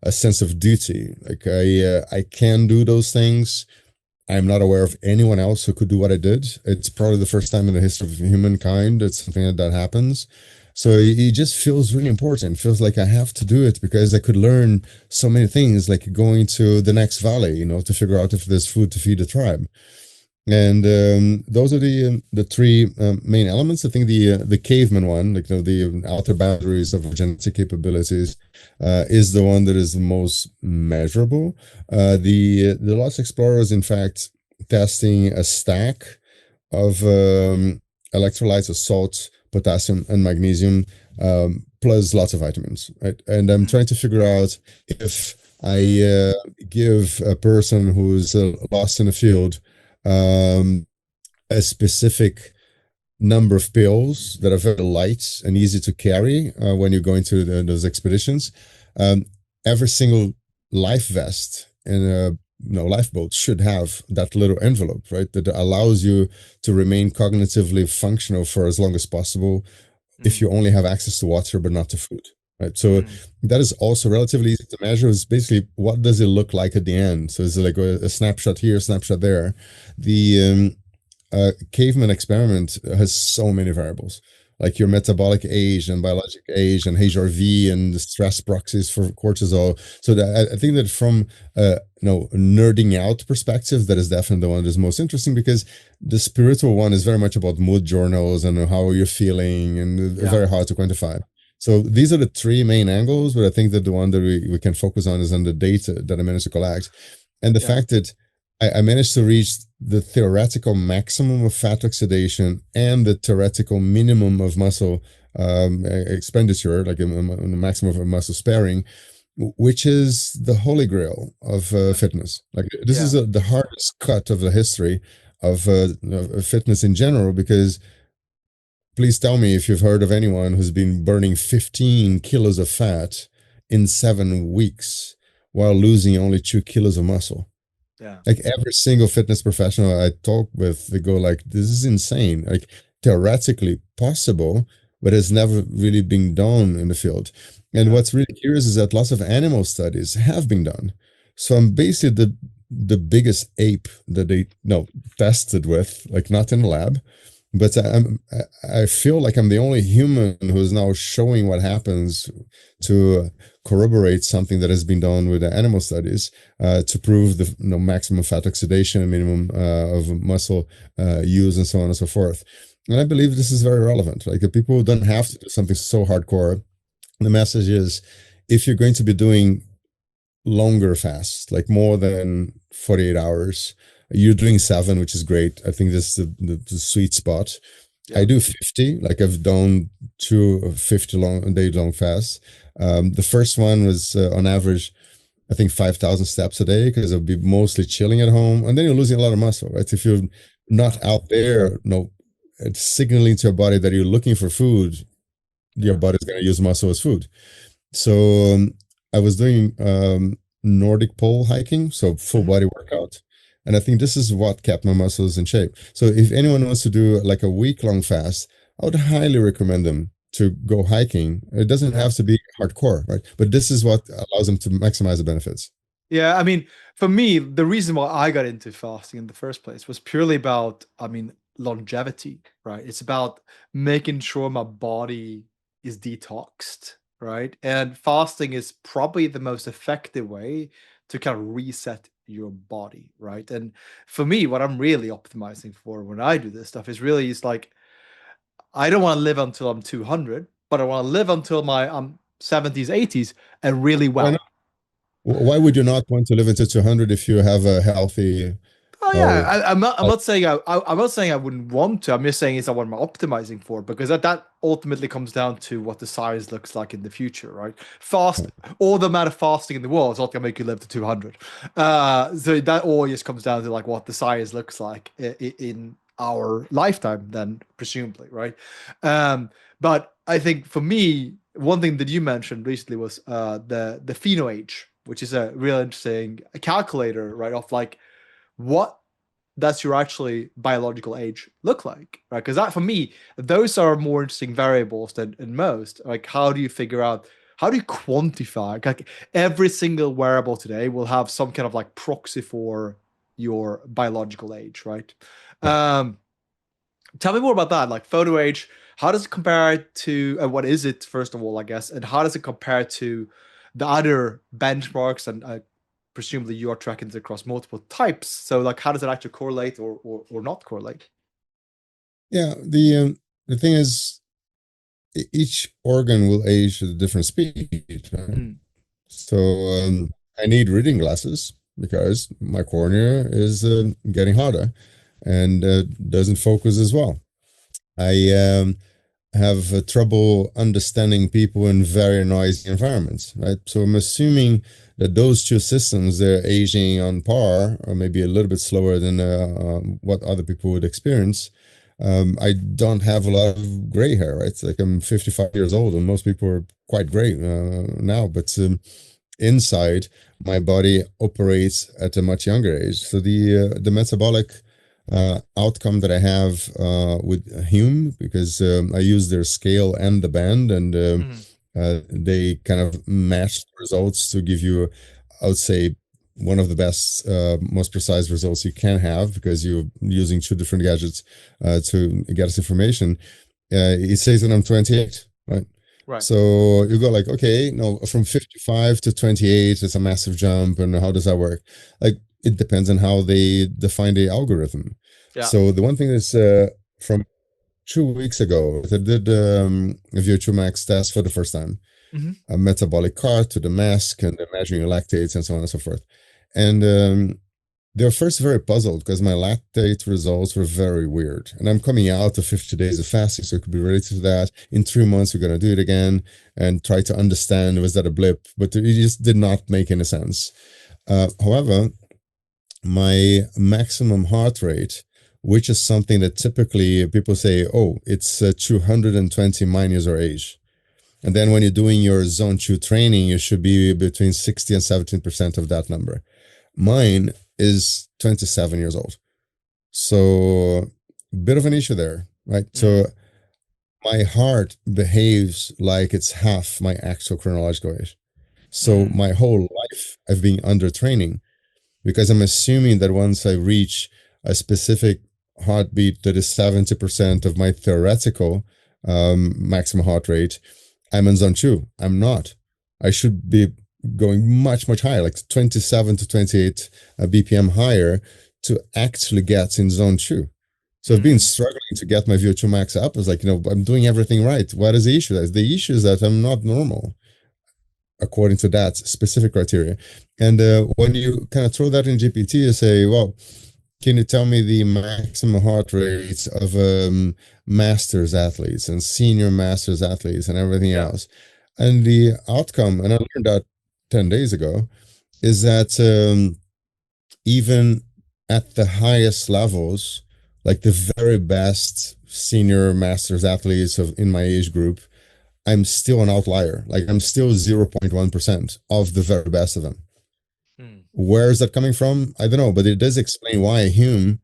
a sense of duty. Like I can do those things. I'm not aware of anyone else who could do what I did. It's probably the first time in the history of humankind that something that happens. So it just feels really important. It feels like I have to do it because I could learn so many things, like going to the next valley, to figure out if there's food to feed the tribe. And those are the 3 main elements. I think the caveman one, like the outer boundaries of genetic capabilities, is the one that is the most measurable. The Lost Explorer is in fact testing a stack of electrolytes of salt, potassium, and magnesium, plus lots of vitamins, right? And I'm trying to figure out if I give a person who's lost in the field a specific number of pills that are very light and easy to carry when you're going to those expeditions. Every single life vest in a lifeboat should have that little envelope, right? That allows you to remain cognitively functional for as long as possible if you only have access to water but not to food. Right. So that is also relatively easy to measure. Is basically what does it look like at the end? So it's like a snapshot here, snapshot there. The caveman experiment has so many variables, like your metabolic age and biologic age and HRV and the stress proxies for cortisol. So that, I think that from nerding out perspective, that is definitely the one that is most interesting, because the spiritual one is very much about mood journals and how you're feeling, and very hard to quantify. So these are the 3 main angles, but I think that the one that we can focus on is on the data that I managed to collect. And the fact that I managed to reach the theoretical maximum of fat oxidation and the theoretical minimum of muscle expenditure, like a maximum of muscle sparing, which is the holy grail of fitness. Like this is Yeah. the hardest cut of the history of fitness in general, because please tell me if you've heard of anyone who's been burning 15 kilos of fat in 7 weeks while losing only 2 kilos of muscle. Yeah. Like every single fitness professional I talk with, they go like, "This is insane. Like theoretically possible, but it's never really been done in the field." And Yeah. what's really curious is that lots of animal studies have been done. So I'm basically the biggest ape that they tested with, like not in the lab, but I feel like I'm the only human who's now showing what happens to corroborate something that has been done with the animal studies to prove the maximum fat oxidation, minimum of muscle use, and so on and so forth. And I believe this is very relevant. Like people don't have to do something so hardcore. The message is, if you're going to be doing longer fasts, like more than 48 hours, you're doing 7, which is great. I think this is the sweet spot. Yeah. I do 50, like I've done 2 50 day long fasts. The first one was on average, I think 5,000 steps a day, because I'll be mostly chilling at home, and then you're losing a lot of muscle, right? If you're not out there, it's signaling to your body that you're looking for food, your Yeah. body's going to use muscle as food. So I was doing Nordic pole hiking, so full Mhm. body workout. And I think this is what kept my muscles in shape. So if anyone wants to do like a week-long fast, I would highly recommend them to go hiking. It doesn't Yeah. have to be hardcore, right? But this is what allows them to maximize the benefits. Yeah, I mean, for me, the reason why I got into fasting in the first place was purely about, I mean, longevity, right? It's about making sure my body is detoxed, right? And fasting is probably the most effective way to kind of reset your body, right? And for me, what I'm really optimizing for when I do this stuff is really is like, I don't want to live until I'm 200, but I want to live until my 70s, 80s, and really Why not? well. Why would you not want to live into 200 if you have a healthy, Oh yeah, oh, I'm not. I'm not saying I'm not saying I wouldn't want to. I'm just saying it's not what I'm optimizing for, because that ultimately comes down to what the size looks like in the future, right? Fast, all the amount of fasting in the world is not gonna make you live to 200. So that always comes down to like what the size looks like in our lifetime, then presumably, right? Um, but I think for me, one thing that you mentioned recently was the PhenoAge, which is a real interesting calculator, right? Of like what does your actually biological age look like, right? Because that for me, those are more interesting variables than most. Like, how do you figure out, how do you quantify, like every single wearable today will have some kind of like proxy for your biological age, right? yeah. um Tell me more about that, like PhenoAge. How does it compare to, what is it, first of all, I guess, and how does it compare to the other benchmarks? And presumably you are tracking it across multiple types. So, like, how does it actually correlate or not correlate? Yeah, the thing is, each organ will age at a different speed, right? Mm, So I need reading glasses because my cornea is getting harder and doesn't focus as well. I have trouble understanding people in very noisy environments, right? So I'm assuming that those two systems, they're aging on par or maybe a little bit slower than what other people would experience. I don't have a lot of gray hair, right? It's like I'm 55 years old and most people are quite gray now, but inside my body operates at a much younger age. So the metabolic outcome that I have with Hume, because I use their scale and the band, and mm, they kind of match the results to give you, I would say, one of the best, most precise results you can have, because you're using 2 different gadgets to get us information. It says that I'm 28, right? right. So you go like, okay, no, from 55 to 28, it's a massive jump. And how does that work? Like, it depends on how they define the algorithm. Yeah. So the one thing is from 2 weeks ago, I did a VO2 max test for the first time, Hmm. a metabolic cart to the mask and the measuring your lactates and so on and so forth. And They're first very puzzled because my lactate results were very weird. And I'm coming out of 50 days of fasting, so it could be related to that. In 3 months, we're going to do it again and try to understand, was that a blip? But it just did not make any sense. However, my maximum heart rate, which is something that typically people say, oh, it's 220 minus your age. And then when you're doing your zone 2 training, you should be between 60 and 17% of that number. Mine is 27 years old. So, bit of an issue there, right? So, Mm, my heart behaves like it's half my actual chronological age. So, mm, my whole life, I've been under training because I'm assuming that once I reach a specific heartbeat that is 70% of my theoretical maximum heart rate, I'm in zone 2. I'm not. I should be going much, much higher, like 27 to 28 BPM higher to actually get in zone 2. So I've been mm, struggling to get my VO2 max up. I was like, I'm doing everything right. What is the issue? The issue is that I'm not normal according to that specific criteria. And when you kind of throw that in GPT, you say, well, can you tell me the maximum heart rates of masters athletes and senior masters athletes and everything yeah, else? And the outcome, and I learned that 10 days ago, is that even at the highest levels, like the very best senior masters athletes in my age group, I'm still an outlier. Like I'm still 0.1% of the very best of them. mm, Where is that coming from? I don't know, but it does explain why a human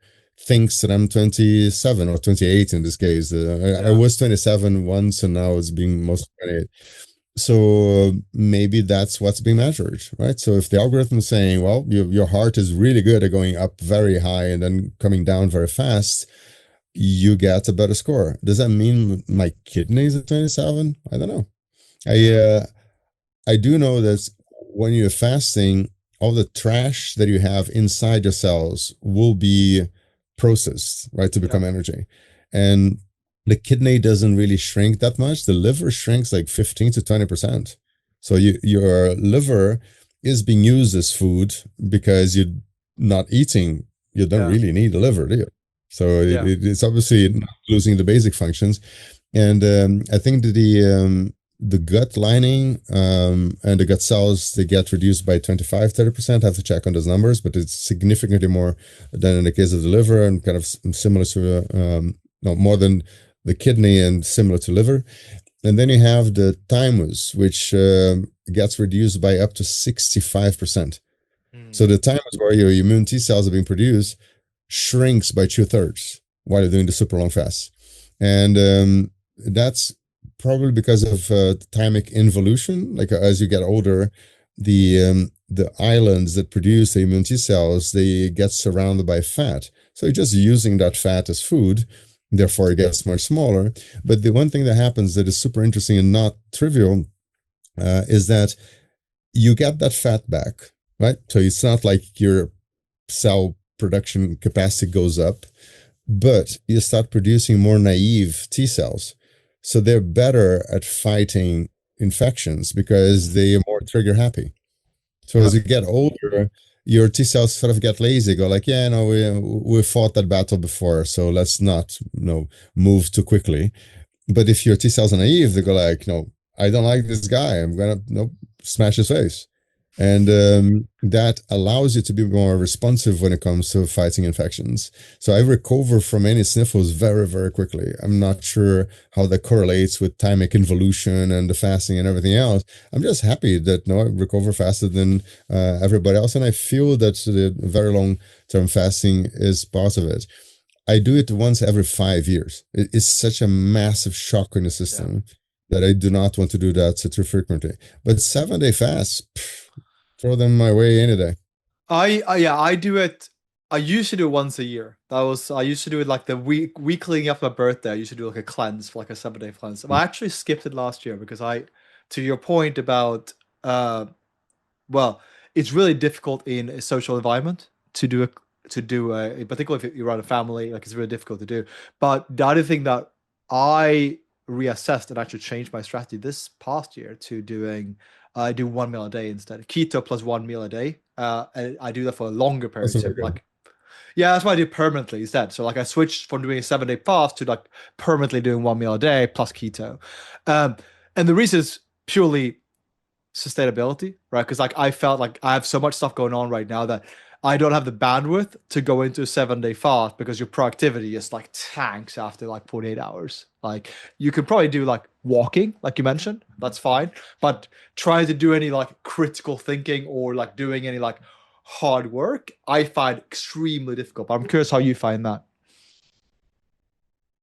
thinks that I'm 27 or 28 in this case. I yeah, was 27 once and now it's being most 28. So maybe that's what's being measured, right? So if the algorithm is saying, well, your heart is really good at going up very high and then coming down very fast, you get a better score. Does that mean my kidneys at 27? I don't know. I yeah, I do know that when you're fasting, all the trash that you have inside your cells will be processed, right, to yeah, become energy. And the kidney doesn't really shrink that much. The liver shrinks like 15 to 20%. So your liver is being used as food because you're not eating. You don't yeah, really need a liver, do you? So yeah, it's obviously not losing the basic functions. And I think that the gut lining and the gut cells, they get reduced by 25-30%. I have to check on those numbers, but it's significantly more than in the case of the liver and kind of similar to no, more than the kidney and similar to liver. And then you have the thymus, which gets reduced by up to 65%. So mm, the thymus, where your immune T cells are being produced, shrinks by 2/3 while you're doing the super long fast. And that's probably because of thymic involution. Like as you get older, the islands that produce the immune T cells, they get surrounded by fat. So you're just using that fat as food. Therefore, it gets much smaller. But the one thing that happens that is super interesting and not trivial is that you get that fat back, right? So it's not like your cell production capacity goes up, but you start producing more naive T cells. So they're better at fighting infections because mm, they are more trigger happy. So yeah, as you get older, your T cells sort of get lazy, go like, yeah, no, we fought that battle before, so let's not, move too quickly. But if your T cells are naive, they go like, no, I don't like this guy. I'm gonna smash his face. And that allows you to be more responsive when it comes to fighting infections. So I recover from any sniffles very, very quickly. I'm not sure how that correlates with thymic involution and the fasting and everything else. I'm just happy that I recover faster than everybody else, and I feel that the very long term fasting is part of it. I do it once every 5 years. It's such a massive shock in the yeah. system that I do not want to do that too frequently. But 7 day fast, throw them my way any day. Yeah, I do it. I used to do it once a year. I used to do it like the weekly after my birthday. I used to do like a cleanse for like a 7 day cleanse. But I actually skipped it last year because to your point about uh, well, it's really difficult in a social environment particularly if you run a family, like it's really difficult to do. But the other thing that I reassessed and actually changed my strategy this past year to doing I do 1 meal a day instead. Keto plus 1 meal a day. And I do that for a longer period. That's So very good. like, yeah, that's what I do permanently instead. So like I switched from doing a 7 day fast to like permanently doing 1 meal a day plus keto. Um, and the reason is purely sustainability, right? Because like I felt like I have so much stuff going on right now that I don't have the bandwidth to go into a 7 day fast because your productivity is like tanks after like 48 hours. Like you could probably do like walking, like you mentioned, that's fine. But trying to do any like critical thinking or like doing any like hard work, I find extremely difficult. But I'm curious how you find that.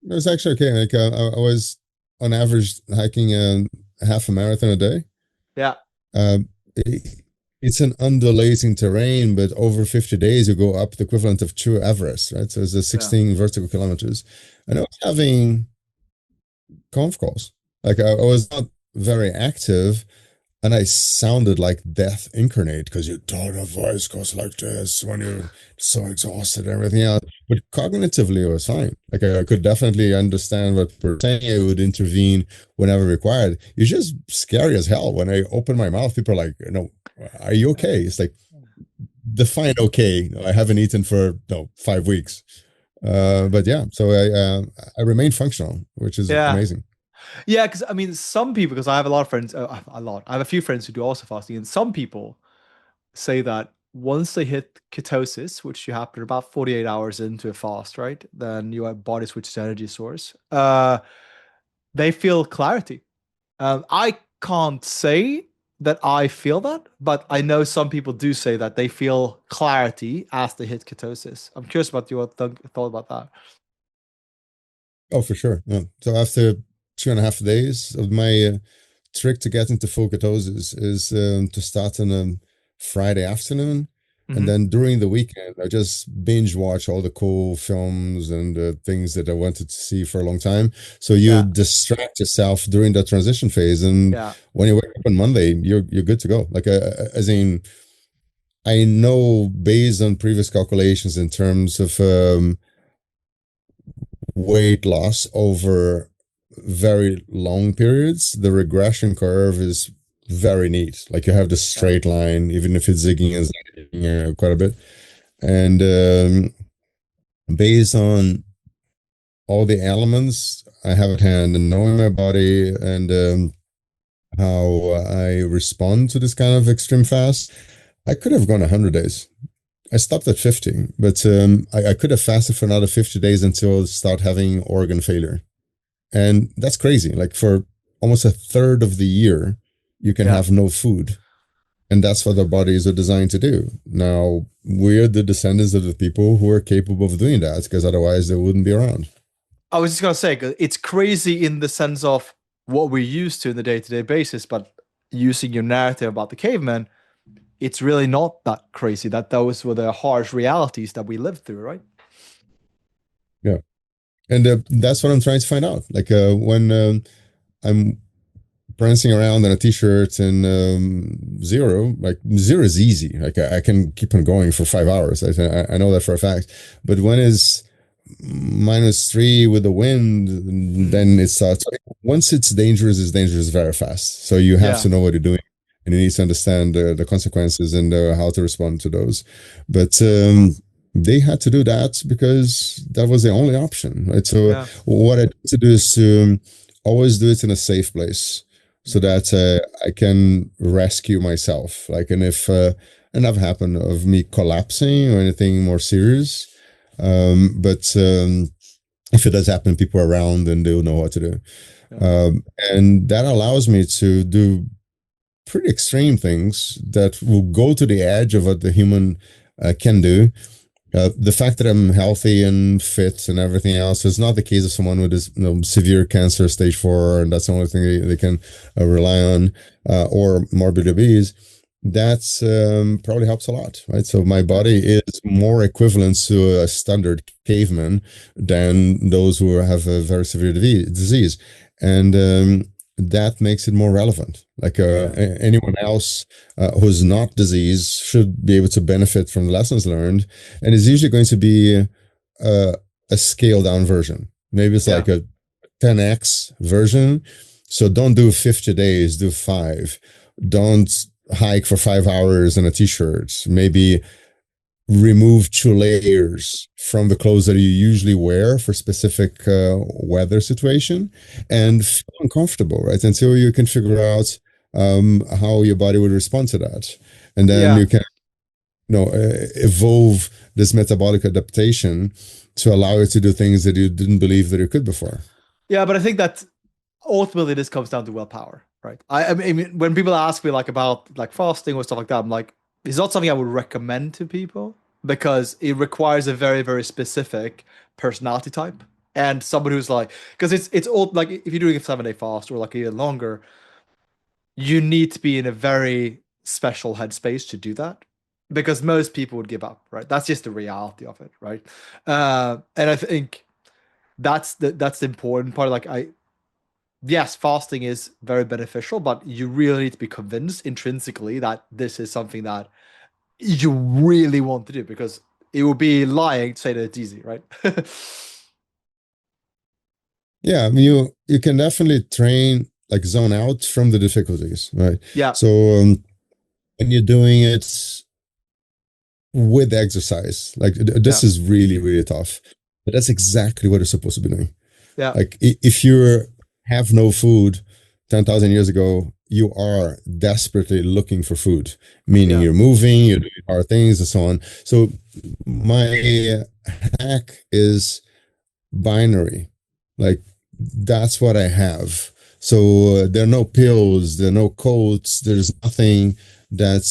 It was actually okay. Like I was on average hiking half a marathon a day. Yeah. Um, it, it's an undulating terrain, but over 50 days, you go up the equivalent of two Everest, right? So it's a Yeah. 16 vertical kilometers. And I was having conf calls. Like I was not very active, and I sounded like death incarnate because your tone of voice goes like this when you're so exhausted and everything else. But cognitively, it was fine. Like I could definitely understand what we're saying. I would intervene whenever required. It's just scary as hell when I open my mouth. People are like, are you okay? It's like, define okay. I haven't eaten for 5 weeks. But yeah, so I remain functional, which is Yeah. amazing. Yeah, because I mean, some people, because I have a lot of friends, a lot. I have a few friends who do also fasting, and some people say that once they hit ketosis, which you happen about 48 hours into a fast, right? Then your body switches to energy source. They feel clarity. I can't say that I feel that, but I know some people do say that they feel clarity as they hit ketosis. I'm curious about your thought about that. Oh, for sure. Yeah. So after 2.5 days of my trick to get into full ketosis is to start on a Friday afternoon. And Hmm. then during the weekend, I just binge watch all the cool films and things that I wanted to see for a long time. So you Yeah, distract yourself during that transition phase. And yeah, when you wake up on Monday, you're good to go. Like, as in, I know based on previous calculations in terms of weight loss over very long periods, the regression curve is very neat. Like you have the yeah, straight line, even if it's zigging and zagging quite a bit. And based on all the elements I have at hand and knowing my body and how I respond to this kind of extreme fast, I could have gone 100 days. I stopped at 50, but I could have fasted for another 50 days until I start having organ failure. And that's crazy. Like for almost a third of the year, you can yeah. have no food. And that's what our bodies are designed to do. Now, we're the descendants of the people who are capable of doing that because otherwise they wouldn't be around. I was just gonna say 'cause it's crazy in the sense of what we're used to in the day-to-day basis, but using your narrative about the caveman, it's really not that crazy. That those were the harsh realities that we lived through, right? Yeah. And that's what I'm trying to find out. Like when I'm prancing around in a t-shirt and zero, like zero is easy. Like I can keep on going for 5 hours. I know that for a fact. But when is -3 with the wind, Mm. then it starts. Once it's dangerous very fast. So you have Yeah, to know what you're doing, and you need to understand the consequences and how to respond to those. But they had to do that because that was the only option, right? So yeah. what I need to do is to always do it in a safe place so Mm. that I can rescue myself. Like, and if enough happened of me collapsing or anything more serious, but if it does happen, people are around and they'll know what to do. Yeah, And that allows me to do pretty extreme things that will go to the edge of what the human can do. The fact that I'm healthy and fit and everything else is not the case of someone with this severe cancer, stage 4, and that's the only thing they can rely on, or morbid obese. That's probably helps a lot, right? So my yeah. body is more equivalent to a standard caveman than those who have a very severe disease, and that makes it more relevant. Like Yeah. anyone else who's not diseased should be able to benefit from the lessons learned, and it's usually going to be a scaled down version. Maybe it's like Yeah. a 10x version. So don't do 50 days, do 5. Don't hike for 5 hours in a t-shirt. Maybe remove 2 layers from the clothes that you usually wear for specific weather situation and feel uncomfortable, right? Until you can figure out how your body would respond to that. And then Yeah. you can evolve this metabolic adaptation to allow you to do things that you didn't believe that you could before. Yeah, but I think that ultimately this comes down to willpower, right? I mean, when people ask me like about like fasting or stuff like that, I'm like, it's not something I would recommend to people because it requires a very, very specific personality type and someone who's like, because it's all like if you're doing a 7 day fast or like a year longer, you need to be in a very special headspace to do that because most people would give up, right? That's just the reality of it, right? And I think that's the important part. Like yes, fasting is very beneficial, but you really need to be convinced intrinsically that this is something that you really want to do because it would be lying to say that it's easy, right? Yeah, I mean, you can definitely train like zone out from the difficulties, right? Yeah, So when you're doing it with exercise, like yeah, this is really, really tough. But that's exactly what you're supposed to be doing. yeah, Like if you have no food 10,000 years ago, you are desperately looking for food, meaning yeah, you're moving, you're doing hard things and so on. So my hack is binary. Like that's what I have. So there are no pills, there are no coats, there's nothing that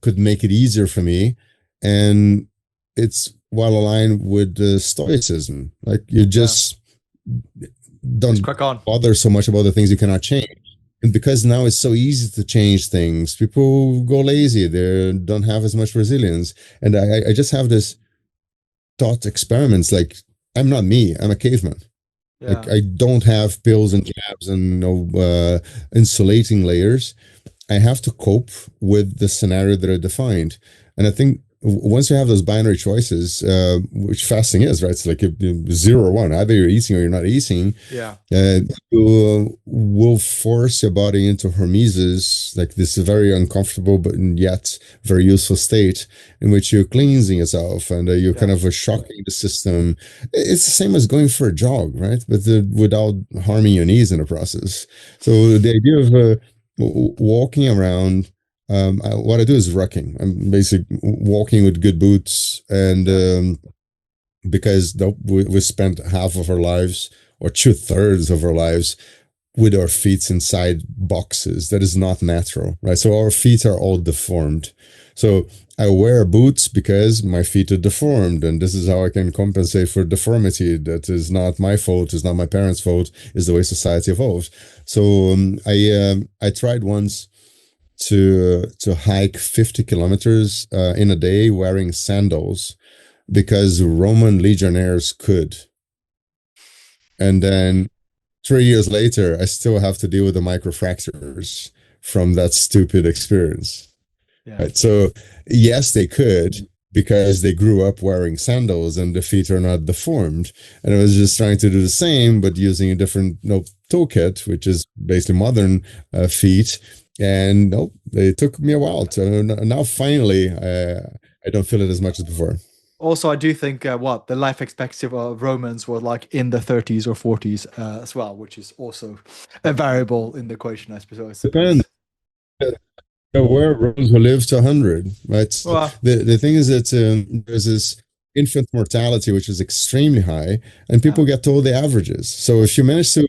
could make it easier for me. And it's well aligned with stoicism. Like you yeah. just Just don't crack on. bother so much about the things you cannot change. And because now it's so easy to change things, people go lazy. They don't have as much resilience. And I just have this thought experiments like, I'm not me, I'm a caveman. Like Yeah, I don't have pills and jabs and insulating layers. I have to cope with the scenario that I defined. And I think once you have those binary choices, which fasting is, right? It's like 0 or 1. Either you're eating or you're not eating. yeah, You will force your body into hormesis, like this very uncomfortable but yet very useful state in which you're cleansing yourself and you're yeah, kind of shocking the system. It's the same as going for a jog, right? But without harming your knees in the process. So the idea of walking around, what I do is rucking. I'm basically walking with good boots and yeah, because we spent half of our lives or 2/3 of our lives with our feet inside boxes. That is not natural, right? So our feet are all deformed. So I wear boots because my feet are deformed, and this is how I can compensate for deformity. That is not my fault. It's not my parents' fault. It's the way society evolved. So I tried once to hike 50 kilometers in a day wearing sandals because Roman legionnaires could. And then 3 years later, I still have to deal with the microfractures from that stupid experience. yeah. Right. So, yes, they could because they grew up wearing sandals and the feet are not deformed. And I was just trying to do the same, but using a different toolkit, which is basically modern feet. And nope, it took me a while. So now finally, I don't feel it as much as before. Also, I do think what the life expectancy of Romans was like in the 30s or 40s as well, which is also a variable in the equation, I Depends. suppose. Where Rose who lives to 100, right? So Well, the thing is that there's this infant mortality, which is extremely high, and yeah, people get told the averages. So if you manage to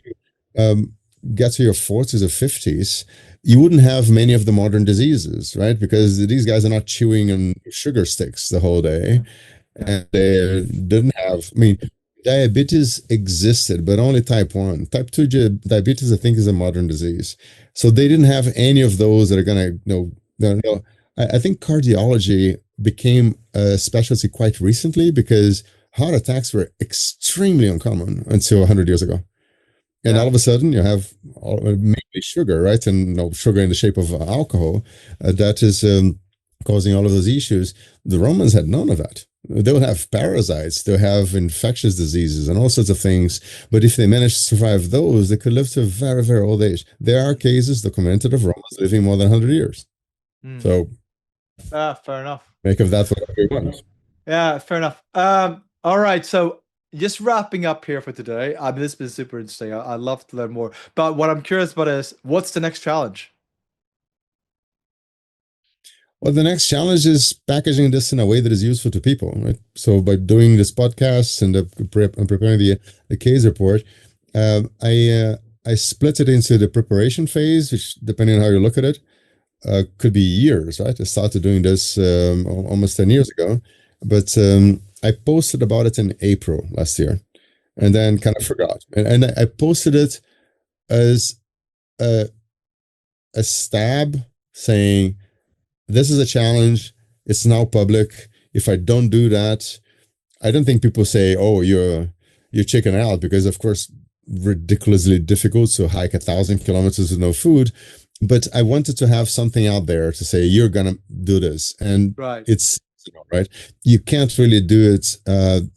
um, get to your 40s or 50s, you wouldn't have many of the modern diseases, right? Because these guys are not chewing on sugar sticks the whole day yeah, yeah, and they didn't have. I mean, diabetes existed, but only type 1. Type 2 diabetes, I think, is a modern disease. So they didn't have any of those that are going to, no. I think cardiology became a specialty quite recently because heart attacks were extremely uncommon until 100 years ago. And all yeah. of a sudden, you have mainly sugar, right? And sugar in the shape of alcohol that is causing all of those issues. The Romans had none of that. they'll have parasites, they'll have infectious diseases and all sorts of things. But if they manage to survive those, they could live to a very, very old age. There are cases documented of Romans living more than 100 years. Mm. So Fair enough. make of that whatever you want. Yeah, fair enough. All right. So just wrapping up here for today. I mean, this has been super interesting. I'd love to learn more. But what I'm curious about is what's the next challenge? Well, the next challenge is packaging this in a way that is useful to people, right? So by doing this podcast and preparing the case report, um, I uh, I split it into the preparation phase, which depending on how you look at it, could be years, right? I started doing this almost 10 years ago, but I posted about it in April last year, and then kind of forgot. And I posted it as a, a stab saying, this is a challenge. It's now public. If I don't do that, I don't think people say, "Oh, you're chicken out," because of course, ridiculously difficult to hike 1,000 kilometers with no food. But I wanted to have something out there to say you're gonna do this, and Right. it's right. You can't really do it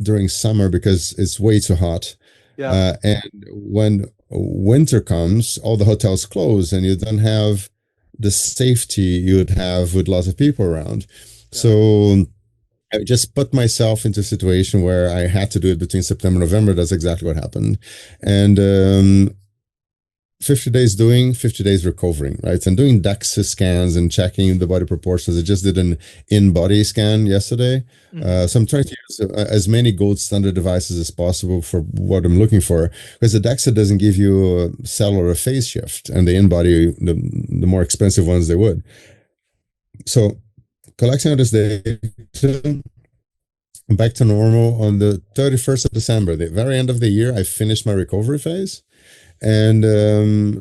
during summer because it's way too hot. Yeah. And when winter comes, all the hotels close, and you don't have the safety you'd have with lots of people around. Yeah. So I just put myself into a situation where I had to do it between September and November. That's exactly what happened. And 50 days doing, 50 days recovering, right? And doing DEXA scans and checking the body proportions. I just did an in-body scan yesterday. So I'm trying to use as many gold standard devices as possible for what I'm looking for, because the DEXA doesn't give you a cellular phase shift, and the in-body, the more expensive ones, they would. So collecting all this data, back to normal on the 31st of December, the very end of the year, I finished my recovery phase. And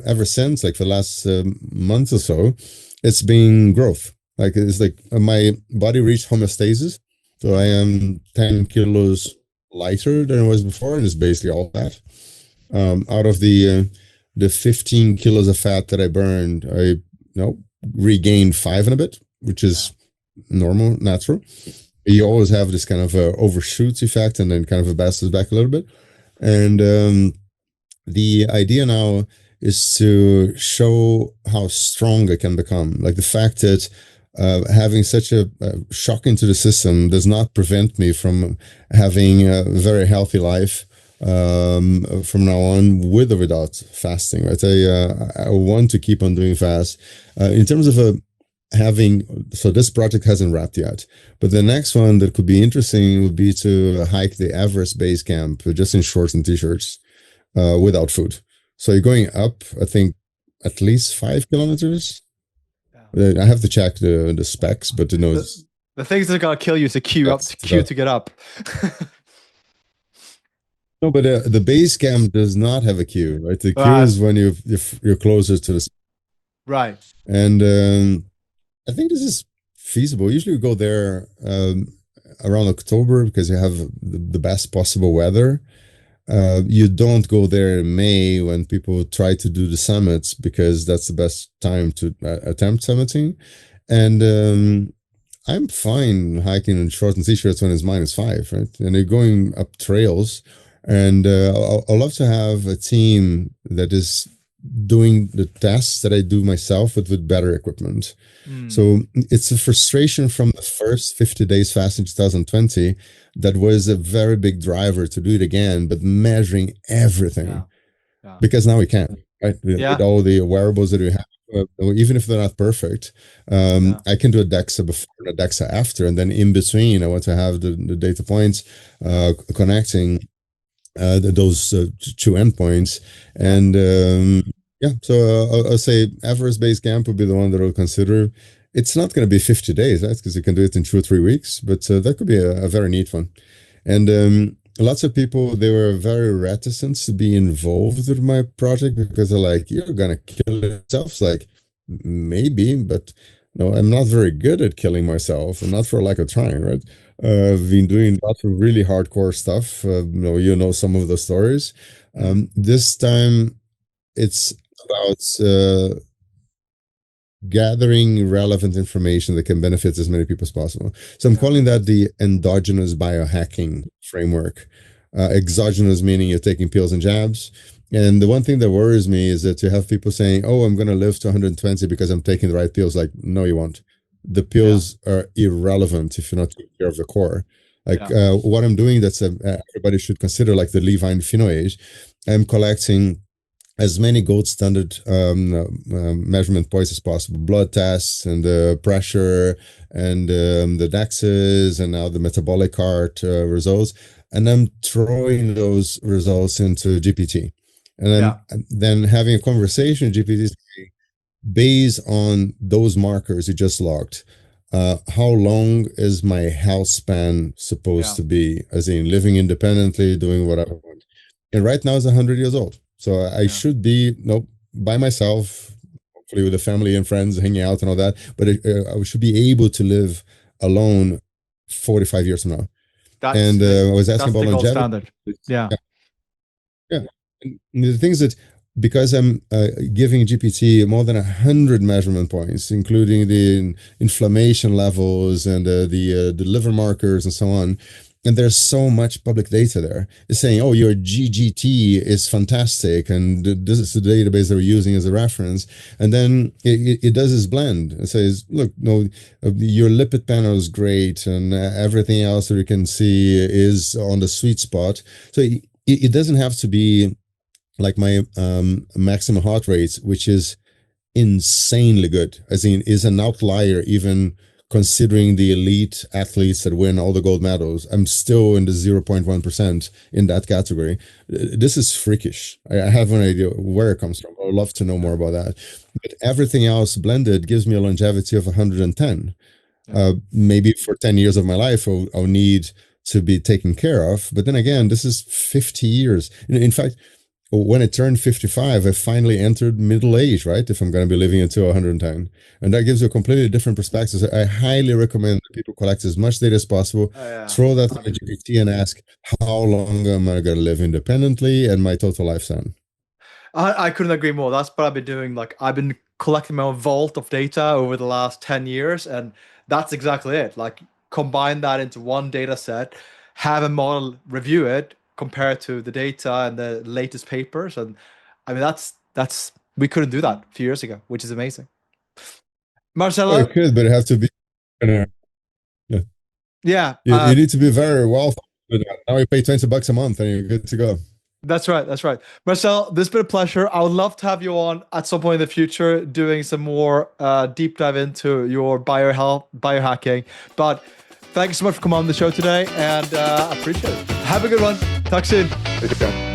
ever since, like for the last month or so, it's been growth. Like it's like my body reached homeostasis. So I am 10 kilos lighter than I was before, and it's basically all fat. Out of the 15 kilos of fat that I burned, I regained 5 and a bit, which is normal, natural. You always have this kind of overshoots effect, and then kind of a bounces back a little bit. And the idea now is to show how strong it can become. Like the fact that having such a shock into the system does not prevent me from having a very healthy life from now on, with or without fasting. Right? I want to keep on doing fast. In terms of so this project hasn't wrapped yet, but the next one that could be interesting would be to hike the Everest Base Camp just in shorts and t-shirts. Without food. So you're going up, I think, at least 5 kilometers. I have to check the specs, but the things that are gonna kill you is to queue to get up. No, but the base camp does not have a queue, right? The queue is when you're closer to the right. And I think this is feasible. Usually we go there around October because you have the best possible weather. You don't go there in May when people try to do the summits, because that's the best time to attempt summiting. And I'm fine hiking in shorts and t-shirts when it's -5, right? And you're going up trails. And I'd love to have a team that is doing the tests that I do myself, but with better equipment. So it's a frustration from the first 50 days fast in 2020 that was a very big driver to do it again, but measuring everything, because now we can, right? With all the wearables that we have, even if they're not perfect, I can do a DEXA before and a DEXA after, and then in between, I want to have the data points connecting those two endpoints. And so I'll say Everest Base Camp would be the one that I'll consider. It's not going to be 50 days, right? Because you can do it in 2 or 3 weeks, but that could be a very neat one. And lots of people, they were very reticent to be involved with my project because they're like, you're going to kill yourself. It's like, maybe, but no, I'm not very good at killing myself, and not for lack of trying, right? I've been doing lots of really hardcore stuff. You know some of the stories. This time, it's about gathering relevant information that can benefit as many people as possible. So I'm calling that the endogenous biohacking framework. Exogenous meaning you're taking pills and jabs. And the one thing that worries me is that you have people saying, "Oh, I'm going to live to 120 because I'm taking the right pills." Like, no, you won't. The Yeah. pills are irrelevant if you're not taking care of the core. Like Yeah. what I'm doing, that's everybody should consider, like the Levine PhenoAge. I'm collecting as many gold standard measurement points as possible, blood tests and the pressure and the DEXAs and now the metabolic cart results. And I'm throwing those results into GPT. And Yeah. I'm then having a conversation with GPT based on those markers you just logged. How long is my health span supposed Yeah. to be, as in living independently, doing whatever I want? And right now it's 100 years old. So I Yeah. should be by myself, hopefully with the family and friends hanging out and all that. But I should be able to live alone 45 years from now. That's And the I was asking that's about the gold longevity. standard. Yeah. Yeah. And the things that, because I'm giving GPT more than 100 measurement points, including the inflammation levels and the liver markers and so on, and there's so much public data there. It's saying, "Oh, your GGT is fantastic, and this is the database that we're using as a reference." And then it does this blend. It says, "Look, no, your lipid panel is great, and everything else that we can see is on the sweet spot." So it doesn't have to be like my maximum heart rate, which is insanely good, as in is an outlier even considering the elite athletes that win all the gold medals. I'm still in the 0.1% in that category. This is freakish. I have no idea where it comes from. I would love to know more about that. But everything else blended gives me a longevity of 110. Yeah. Maybe for 10 years of my life, I'll need to be taken care of. But then again, this is 50 years. In fact, when I turned 55, I finally entered middle age, right? If I'm going to be living until 110. And that gives you a completely different perspective. So I highly recommend that people collect as much data as possible, Yeah. throw that on GPT and ask, how long am I going to live independently and my total lifespan? I couldn't agree more. That's what I've been doing. Like I've been collecting my own vault of data over the last 10 years, and that's exactly it. Like combine that into one data set, have a model review it, compare it to the data and the latest papers. And I mean that's we couldn't do that a few years ago, which is amazing. Oh, it Marcelo, could, but it has to be. Yeah. yeah, You need to be very well. Now you pay $20 a month and you're good to go. that's right. That's right. Marcel, this has been a pleasure. I would love to have you on at some point in the future doing some more deep dive into your biohacking. But thank you so much for coming on the show today and I appreciate it. Have a good one. Talk soon. Okay.